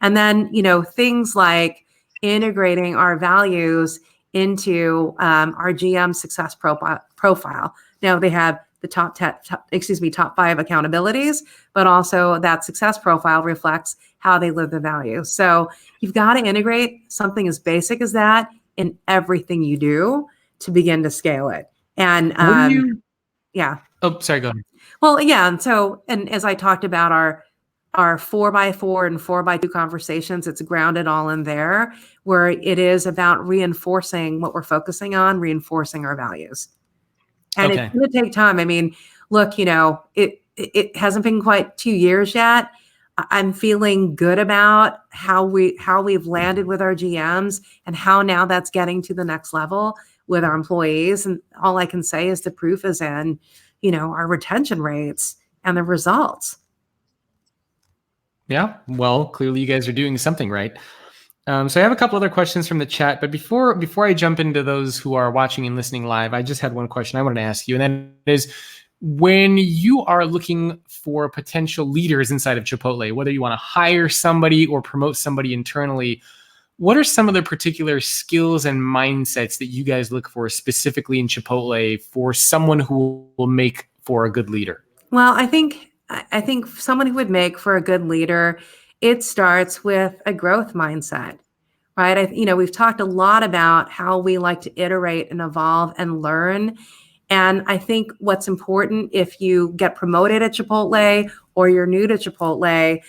Speaker 2: And then, things like integrating our values into our GM success profile. Now they have the top 5 accountabilities, but also that success profile reflects how they live the value. So you've got to integrate something as basic as that in everything you do to begin to scale it. And yeah.
Speaker 1: Oh, sorry, go ahead.
Speaker 2: Well, yeah. And as I talked about our 4x4 and 4x2 conversations, it's grounded all in there, where it is about reinforcing what we're focusing on, reinforcing our values. And it's going to take time. I mean, look, it hasn't been quite 2 years yet. I'm feeling good about how we've landed with our GMs and how now that's getting to the next level with our employees. And all I can say is the proof is in, our retention rates and the results.
Speaker 1: Yeah, well, clearly you guys are doing something right. So I have a couple other questions from the chat, but before I jump into those who are watching and listening live, I just had one question I wanted to ask you, and that is, when you are looking for potential leaders inside of Chipotle, whether you want to hire somebody or promote somebody internally, what are some of the particular skills and mindsets that you guys look for specifically in Chipotle for someone who will make for a good leader?
Speaker 2: Well, I think someone who would make for a good leader, it starts with a growth mindset, right? We've talked a lot about how we like to iterate and evolve and learn. And I think what's important, if you get promoted at Chipotle or you're new to Chipotle,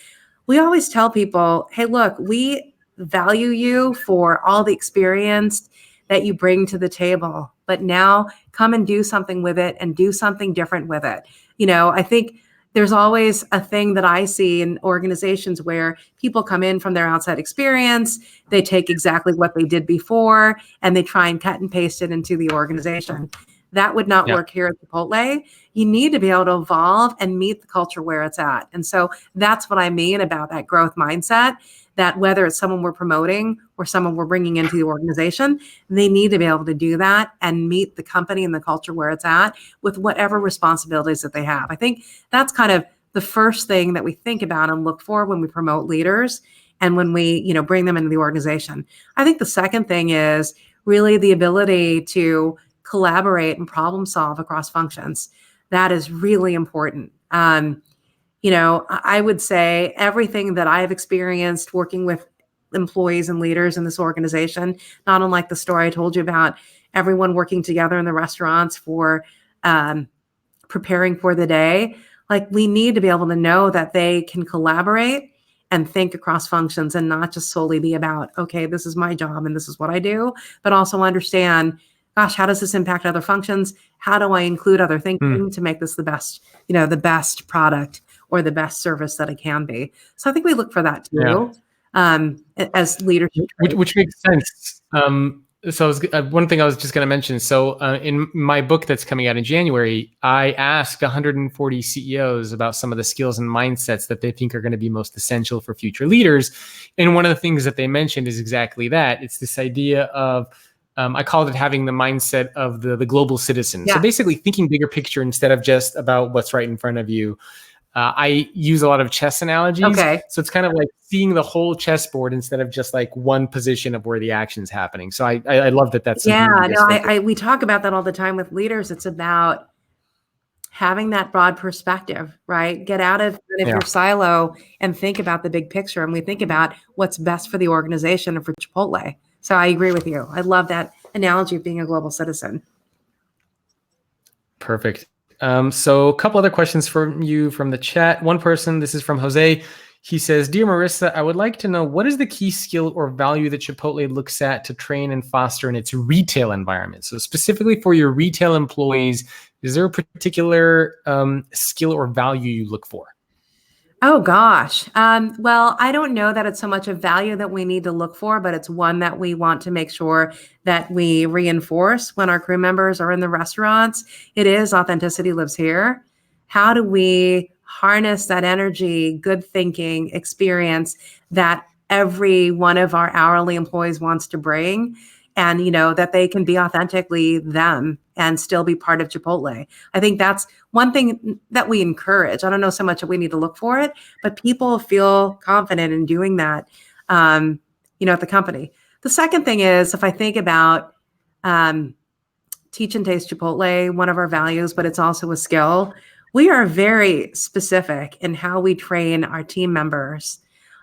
Speaker 2: we always tell people, hey, look, we value you for all the experience that you bring to the table, but now come and do something with it and do something different with it. I think there's always a thing that I see in organizations where people come in from their outside experience, they take exactly what they did before, and they try and cut and paste it into the organization. That would not work here at Chipotle. You need to be able to evolve and meet the culture where it's at. And so that's what I mean about that growth mindset, that whether it's someone we're promoting or someone we're bringing into the organization, they need to be able to do that and meet the company and the culture where it's at with whatever responsibilities that they have. I think that's kind of the first thing that we think about and look for when we promote leaders and when we, bring them into the organization. I think the second thing is really the ability to collaborate and problem solve across functions. That is really important. I would say everything that I've experienced working with employees and leaders in this organization, not unlike the story I told you about everyone working together in the restaurants for preparing for the day, like we need to be able to know that they can collaborate and think across functions and not just solely be about, okay, this is my job and this is what I do, but also understand, gosh, how does this impact other functions? How do I include other thinking to make this the best product or the best service that it can be? So I think we look for that too, as leadership.
Speaker 1: Which makes sense. So one thing I was just going to mention. So in my book that's coming out in January, I asked 140 CEOs about some of the skills and mindsets that they think are going to be most essential for future leaders. And one of the things that they mentioned is exactly that. It's this idea of, I called it having the mindset of the global citizen.
Speaker 2: Yeah.
Speaker 1: So basically thinking bigger picture instead of just about what's right in front of you. I use a lot of chess analogies.
Speaker 2: Okay.
Speaker 1: So it's kind of like seeing the whole chessboard instead of just like one position of where the action's happening. So I love that that's something
Speaker 2: Yeah,
Speaker 1: that you guys
Speaker 2: no, we talk about that all the time with leaders. It's about having that broad perspective, right? Get out of your silo and think about the big picture. And we think about what's best for the organization and for Chipotle. So I agree with you. I love that analogy of being a global citizen.
Speaker 1: Perfect. So a couple other questions from you from the chat. One person, this is from Jose. He says, "Dear Marissa, I would like to know what is the key skill or value that Chipotle looks at to train and foster in its retail environment? So specifically for your retail employees, is there a particular skill or value you look for?"
Speaker 2: Oh gosh. Well, I don't know that it's so much a value that we need to look for, but it's one that we want to make sure that we reinforce when our crew members are in the restaurants. It is authenticity lives here. How do we harness that energy, good thinking, experience that every one of our hourly employees wants to bring? And, that they can be authentically them and still be part of Chipotle. I think that's one thing that we encourage. I don't know so much that we need to look for it, but people feel confident in doing that, at the company. The second thing is, if I think about teach and taste Chipotle, one of our values, but it's also a skill, we are very specific in how we train our team members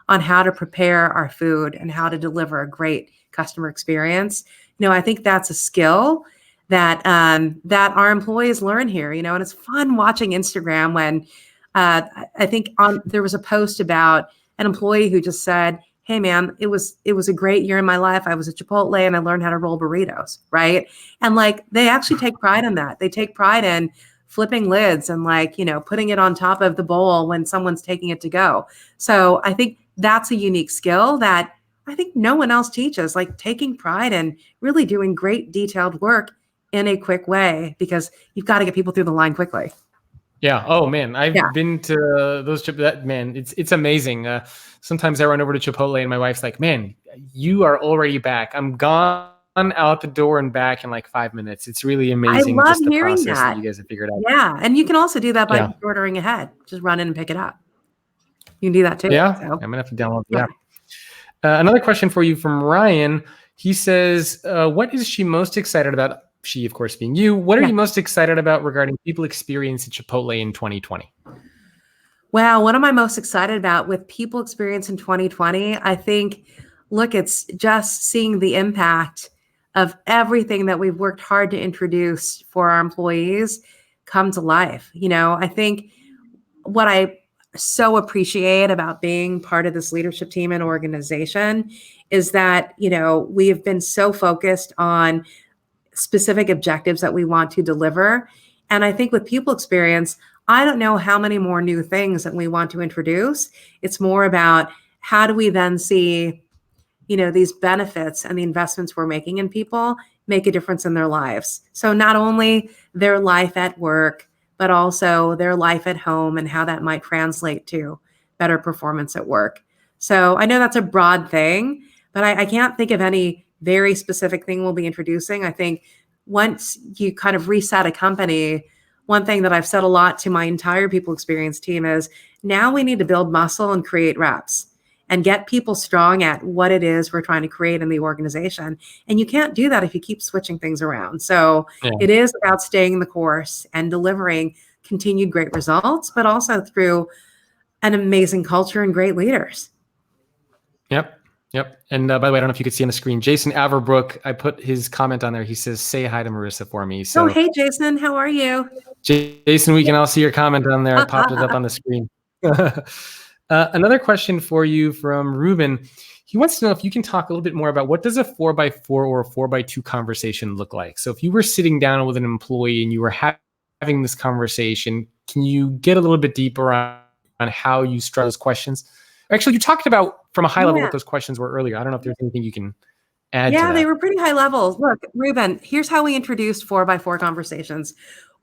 Speaker 2: on how to prepare our food and how to deliver a great customer experience. I think that's a skill that that our employees learn here. And it's fun watching Instagram when I think there was a post about an employee who just said, "Hey man, it was a great year in my life. I was at Chipotle and I learned how to roll burritos," right? And they actually take pride in that. They take pride in flipping lids and putting it on top of the bowl when someone's taking it to go. So I think that's a unique skill that I think no one else teaches, taking pride and really doing great detailed work in a quick way, because you've got to get people through the line quickly.
Speaker 1: Yeah. Oh man, I've been to those man, it's amazing. Sometimes I run over to Chipotle and my wife's like, "Man, you are already back. I'm gone out the door and back in like 5 minutes." It's really amazing.
Speaker 2: I love
Speaker 1: just the
Speaker 2: hearing
Speaker 1: process that
Speaker 2: that.
Speaker 1: you guys have figured out.
Speaker 2: Yeah. And you can also do that by ordering ahead. Just run in and pick it up. You can do that too.
Speaker 1: Yeah.
Speaker 2: So.
Speaker 1: I'm gonna have to download the app. Another question for you from Ryan. He says, "What is she most excited about?" She, of course, being you. What are you most excited about regarding people experience at Chipotle in 2020?
Speaker 2: Wow, what am I most excited about with people experience in 2020? I think, look, it's just seeing the impact of everything that we've worked hard to introduce for our employees come to life. I think what I so appreciate about being part of this leadership team and organization is that, we have been so focused on specific objectives that we want to deliver. And I think with people experience, I don't know how many more new things that we want to introduce. It's more about how do we then see, these benefits and the investments we're making in people make a difference in their lives. So not only their life at work, but also their life at home and how that might translate to better performance at work. So I know that's a broad thing, but I can't think of any very specific thing we'll be introducing. I think once you kind of reset a company, one thing that I've said a lot to my entire people experience team is now we need to build muscle and create reps and get people strong at what it is we're trying to create in the organization. And you can't do that if you keep switching things around. So it is about staying the course and delivering continued great results, but also through an amazing culture and great leaders.
Speaker 1: Yep. And by the way, I don't know if you could see on the screen, Jason Averbrook, I put his comment on there. He says, "Say hi to Marissa for me." So,
Speaker 2: hey, Jason, how are you?
Speaker 1: Jason, we can all see your comment on there. I popped it up on the screen. Another question for you from Ruben. He wants to know if you can talk a little bit more about what does a 4x4 or a 4x2 conversation look like? So if you were sitting down with an employee and you were having this conversation, can you get a little bit deeper on how you structure those questions? Actually, you talked about from a high level what those questions were earlier. I don't know if there's anything you can add to
Speaker 2: Yeah, they
Speaker 1: that.
Speaker 2: were pretty high levels. Look, Ruben, here's how we introduced 4x4 conversations.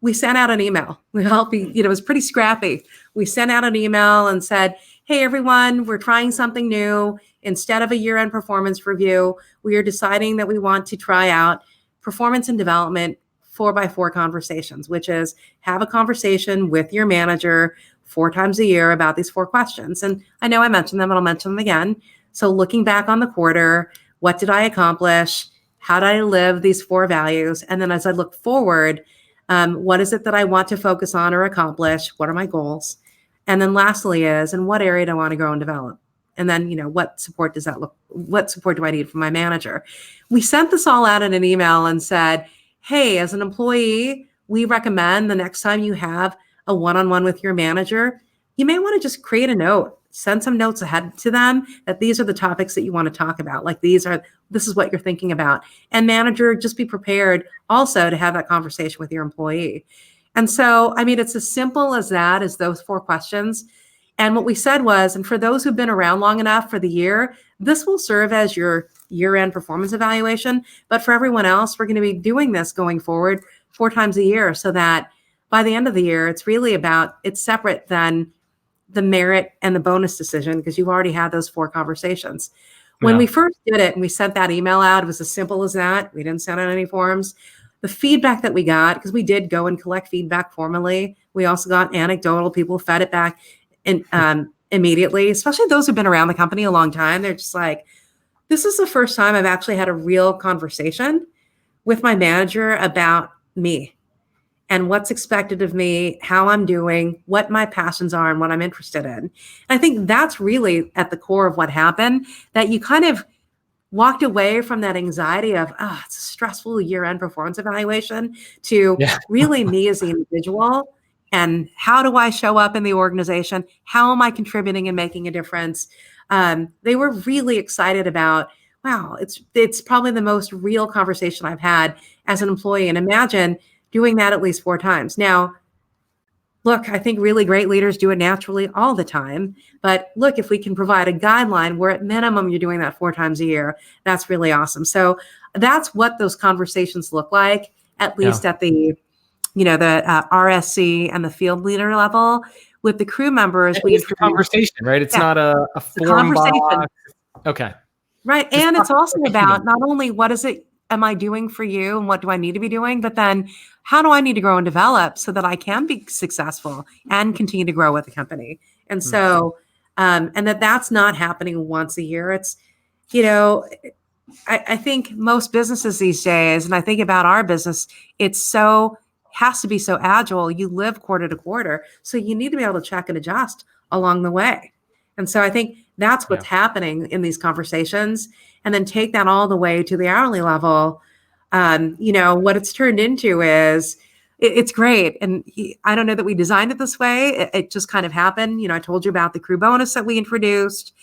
Speaker 2: We sent out an email. We helped be, it was pretty scrappy. We sent out an email and said, hey, everyone, we're trying something new. Instead of a year-end performance review, we are deciding that we want to try out performance and development 4x4 conversations, which is have a conversation with your manager 4 times a year about these 4 questions. And I know I mentioned them, but I'll mention them again. So looking back on the quarter, what did I accomplish? How did I live these 4 values? And then as I look forward, what is it that I want to focus on or accomplish? What are my goals? And then lastly is, in what area do I want to grow and develop? And then, what support does that look, what support do I need from my manager? We sent this all out in an email and said, hey, as an employee, we recommend the next time you have a one-on-one with your manager, you may want to just create a note, send some notes ahead to them that these are the topics that you want to talk about. Like this is what you're thinking about. And manager, just be prepared also to have that conversation with your employee. And so, I mean, it's as simple as that, as those 4 questions. And what we said was, and for those who've been around long enough for the year, this will serve as your year-end performance evaluation. But for everyone else, we're going to be doing this going forward 4 times a year so that by the end of the year, it's separate than the merit and the bonus decision because you've already had those 4 conversations. When
Speaker 1: Yeah.
Speaker 2: we first did it and we sent that email out, it was as simple as that. We didn't send out any forms. The feedback that we got, because we did go and collect feedback formally, we also got anecdotal. People fed it back immediately, especially those who've been around the company a long time. They're just like, this is the first time I've actually had a real conversation with my manager about me and what's expected of me, how I'm doing, what my passions are, and what I'm interested in. And I think that's really at the core of what happened, that you kind of walked away from that anxiety of, it's a stressful year-end performance evaluation to
Speaker 1: Yeah.
Speaker 2: really me as the individual and how do I show up in the organization? How am I contributing and making a difference? They were really excited about, wow, it's probably the most real conversation I've had as an employee. And imagine doing that at least 4 times. Now, look, I think really great leaders do it naturally all the time. But look, if we can provide a guideline where at minimum you're doing that 4 times a year, that's really awesome. So that's what those conversations look like, at
Speaker 1: Yeah.
Speaker 2: least at the RSC and the field leader level. With the crew members, we
Speaker 1: It's the
Speaker 2: introduce
Speaker 1: conversation, right? It's
Speaker 2: yeah,
Speaker 1: not a
Speaker 2: the
Speaker 1: form
Speaker 2: conversation.
Speaker 1: box. Okay.
Speaker 2: Right.
Speaker 1: Just
Speaker 2: And it's
Speaker 1: talking
Speaker 2: also
Speaker 1: like a human.
Speaker 2: about not only what is it am I doing for you and what do I need to be doing, but then how do I need to grow and develop so that I can be successful and continue to grow with the company? And
Speaker 1: Hmm.
Speaker 2: so, and that's not happening once a year. It's, you know, I think most businesses these days, and I think about our business, has to be so agile. You live quarter to quarter. So you need to be able to check and adjust along the way. And so I think that's
Speaker 1: Yeah.
Speaker 2: what's happening in these conversations. And then take that all the way to the hourly level. What it's turned into is it's great. And I don't know that we designed it this way. It just kind of happened. I told you about the crew bonus that we introduced.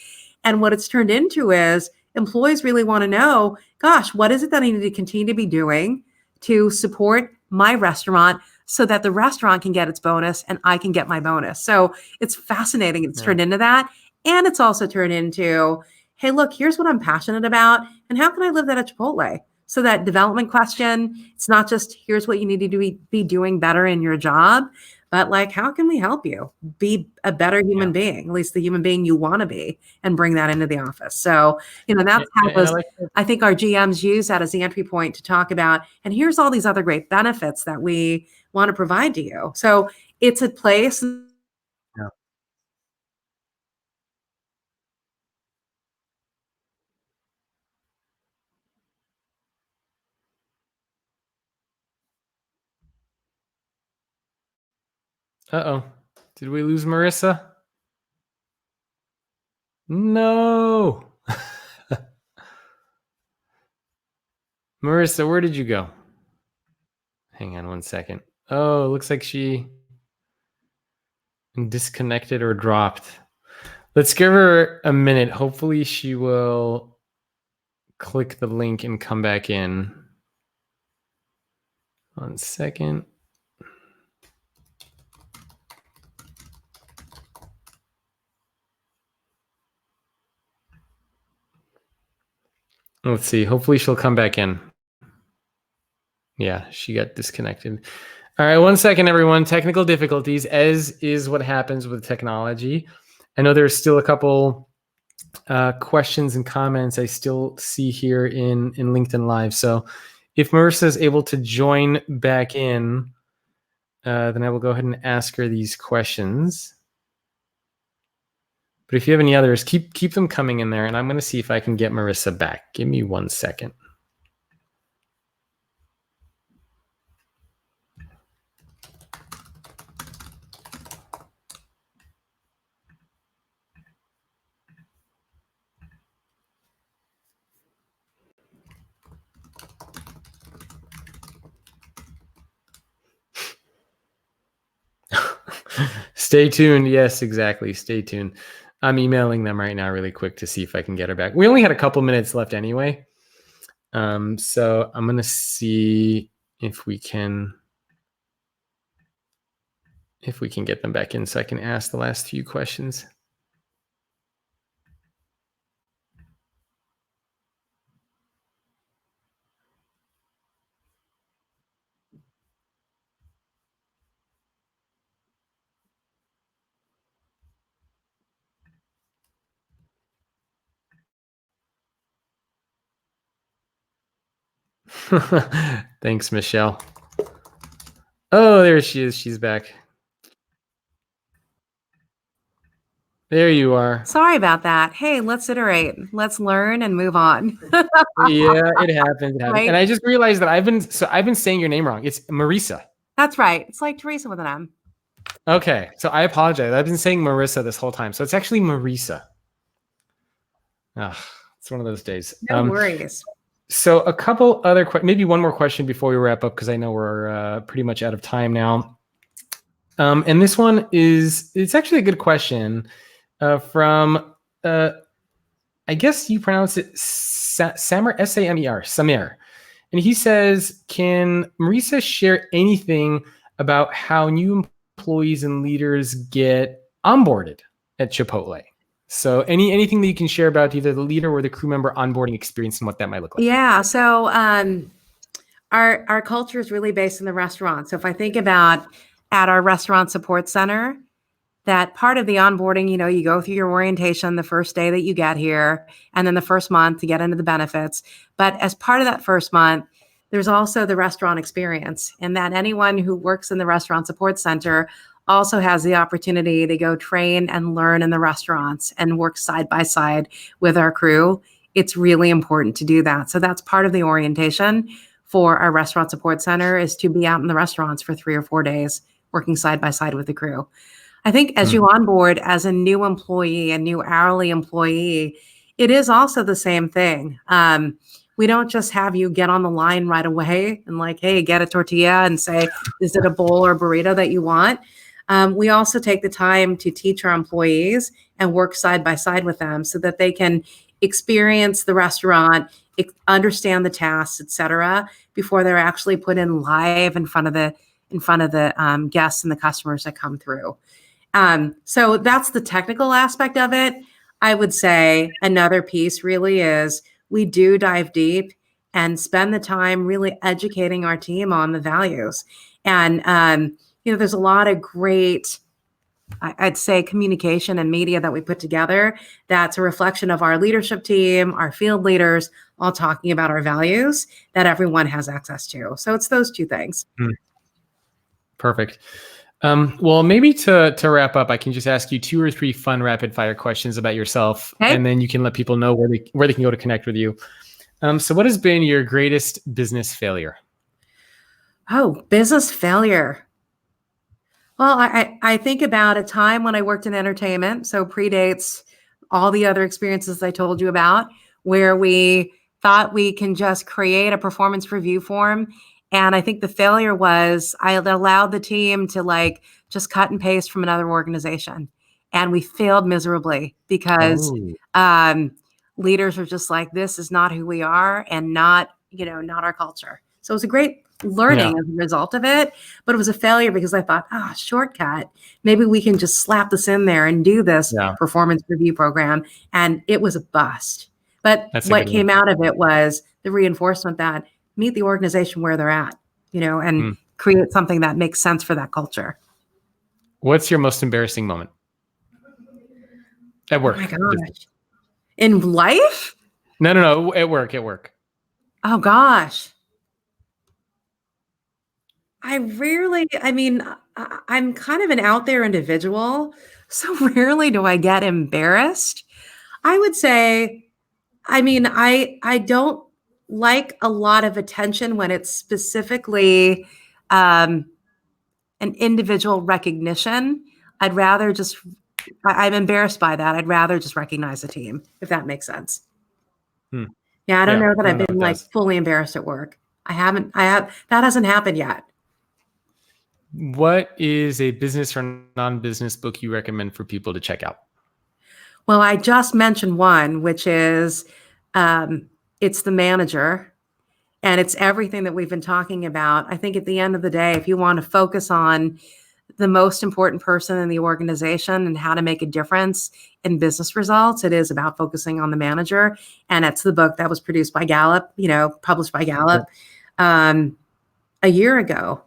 Speaker 2: And what it's turned into is employees really want to know, gosh, what is it that I need to continue to be doing to support my restaurant so that the restaurant can get its bonus and I can get my bonus? So it's fascinating. It's
Speaker 1: Yeah.
Speaker 2: turned into that. And it's also turned into, hey, look, here's what I'm passionate about. And how can I live that at Chipotle? So that development question, it's not just here's what you need to be doing better in your job, but like, how can we help you be a better
Speaker 1: Yeah.
Speaker 2: human being, at least the human being you want to be, and bring that into the office? So, that's how
Speaker 1: And I like that.
Speaker 2: I think our GMs use that as the entry point to talk about, and here's all these other great benefits that we want to provide to you. So it's a place.
Speaker 1: Yeah. Uh-oh. Did we lose Marissa? No. Marissa, where did you go? Hang on one second. Oh, it looks like she disconnected or dropped. Let's give her a minute. Hopefully she will click the link and come back in. 1 second. Let's see. Hopefully she'll come back in. Yeah, she got disconnected. All right, 1 second, everyone. Technical difficulties, as is what happens with technology. I know there's still a couple questions and comments I still see here in LinkedIn Live. So if Marissa is able to join back in, then I will go ahead and ask her these questions. But if you have any others, keep them coming in there, and I'm going to see if I can get Marissa back. Give me 1 second. Stay tuned. Yes, exactly. Stay tuned. I'm emailing them right now really quick to see if I can get her back. We only had a couple minutes left anyway. So I'm going to see if we can get them back in so I can ask the last few questions. Thanks, Michelle. Oh, there she is. She's back. There you are.
Speaker 2: Sorry about that. Hey, let's iterate. Let's learn and move on.
Speaker 1: Yeah, it happens.
Speaker 2: Right?
Speaker 1: And I just realized that I've been saying your name wrong. It's Marissa.
Speaker 2: That's right. It's like Teresa with an M.
Speaker 1: Okay, so I apologize. I've been saying Marissa this whole time, so it's actually Marissa. It's one of those days.
Speaker 2: No worries.
Speaker 1: So a couple other maybe one more question before we wrap up, because I know we're pretty much out of time now. And this one it's actually a good question from I guess you pronounce it Samer, Samer, Samer. And he says, can Marissa share anything about how new employees and leaders get onboarded at Chipotle? So anything that you can share about either the leader or the crew member onboarding experience and what that might look like.
Speaker 2: Yeah. So our culture is really based in the restaurant. So if I think about at our restaurant support center, that part of the onboarding, you go through your orientation the first day that you get here, and then the first month to get into the benefits. But as part of that first month, there's also the restaurant experience, and that anyone who works in the restaurant support center also has the opportunity to go train and learn in the restaurants and work side by side with our crew. It's really important to do that. So that's part of the orientation for our restaurant support center, is to be out in the restaurants for 3 or 4 days, working side by side with the crew. I think as you onboard as a new employee, a new hourly employee, it is also the same thing. We don't just have you get on the line right away and like, hey, get a tortilla and say, is it a bowl or burrito that you want? We also take the time to teach our employees and work side by side with them so that they can experience the restaurant, understand the tasks, et cetera, before they're actually put in live in front of the guests and the customers that come through. So that's the technical aspect of it. I would say another piece really is we do dive deep and spend the time really educating our team on the values. And, there's a lot of great, I'd say, communication and media that we put together that's a reflection of our leadership team, our field leaders, all talking about our values that everyone has access to. So it's those two things.
Speaker 1: Perfect. Well, maybe to wrap up, I can just ask you 2 or 3 fun rapid fire questions about yourself,
Speaker 2: Okay.
Speaker 1: and then you can let people know where they can go to connect with you. So what has been your greatest business failure?
Speaker 2: Oh, business failure. Well, I think about a time when I worked in entertainment, so predates all the other experiences I told you about, where we thought we can just create a performance review form. And I think the failure was I allowed the team to just cut and paste from another organization. And we failed miserably because leaders are just like, this is not who we are and not our culture. So it was a great learning as a result of it, but it was a failure because I thought, shortcut, maybe we can just slap this in there and do this performance review program. And it was a bust. But
Speaker 1: That's a
Speaker 2: what
Speaker 1: good one.
Speaker 2: came out of it was the reinforcement that meet the organization where they're at, and create something that makes sense for that culture.
Speaker 1: What's your most embarrassing moment at work?
Speaker 2: Oh my gosh. In life?
Speaker 1: No. At work.
Speaker 2: Oh gosh. I'm kind of an out there individual, so rarely do I get embarrassed. I would say, I don't like a lot of attention when it's specifically um, an individual recognition. I'm embarrassed by that. I'd rather just recognize the team, if that makes sense. Yeah, I don't know that I've been like fully embarrassed at work. That hasn't happened yet.
Speaker 1: What is a business or non-business book you recommend for people to check out?
Speaker 2: Well, I just mentioned one, which is It's the Manager. And it's everything that we've been talking about. I think at the end of the day, if you want to focus on the most important person in the organization and how to make a difference in business results, it is about focusing on the manager. And it's the book that was produced by Gallup, published by Gallup a year ago.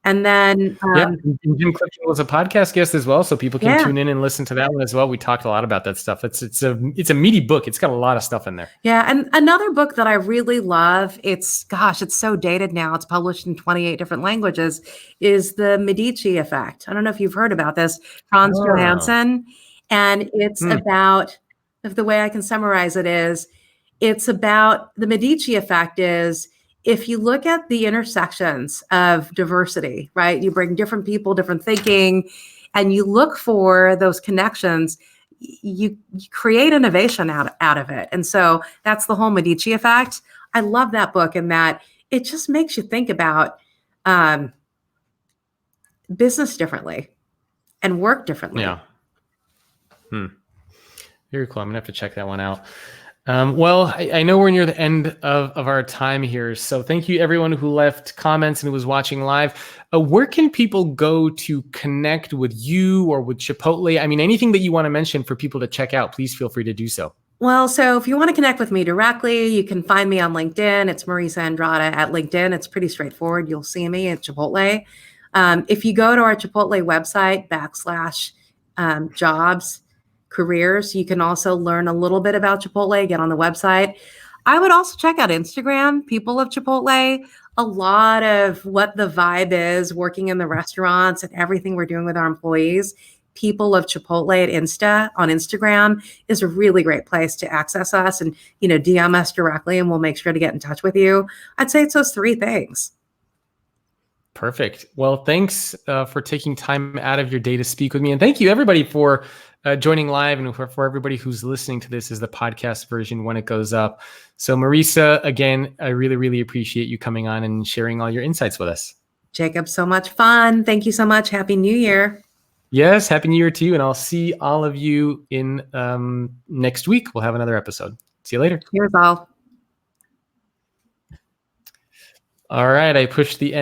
Speaker 2: And then
Speaker 1: Jim Clifton was a podcast guest as well, so people can tune in and listen to that one as well. We talked a lot about that stuff. It's a meaty book. It's got a lot of stuff in there.
Speaker 2: Yeah, and another book that I really love, it's so dated now. It's published in 28 different languages, is The Medici Effect. I don't know if you've heard about this, Frans Johansson. And it's about, if the way I can summarize it is, it's about the Medici effect is, if you look at the intersections of diversity, right? You bring different people, different thinking, and you look for those connections, you create innovation out of it. And so that's the whole Medici effect. I love that book, and that it just makes you think about business differently and work differently.
Speaker 1: Yeah. Very cool. I'm gonna have to check that one out. Well, I know we're near the end of our time here. So thank you everyone who left comments and who was watching live. Where can people go to connect with you or with Chipotle? I mean, anything that you want to mention for people to check out, please feel free to do so.
Speaker 2: Well, so if you want to connect with me directly, you can find me on LinkedIn. It's Marissa Andrada at LinkedIn. It's pretty straightforward. You'll see me at Chipotle. If you go to our Chipotle website, /jobs, careers, you can also learn a little bit about Chipotle, get on the website. I would also check out Instagram, People of Chipotle. A lot of what the vibe is working in the restaurants and everything we're doing with our employees. People of Chipotle on Instagram is a really great place to access us and, DM us directly, and we'll make sure to get in touch with you. I'd say it's those three things.
Speaker 1: Perfect. Well, thanks for taking time out of your day to speak with me. And thank you everybody for joining live, and for everybody who's listening to this as the podcast version when it goes up. So Marissa, again, I really, really appreciate you coming on and sharing all your insights with us.
Speaker 2: Jacob, so much fun. Thank you so much. Happy New Year.
Speaker 1: Yes, Happy New Year to you. And I'll see all of you in next week. We'll have another episode. See you later.
Speaker 2: Cheers all.
Speaker 1: All right. I pushed the end.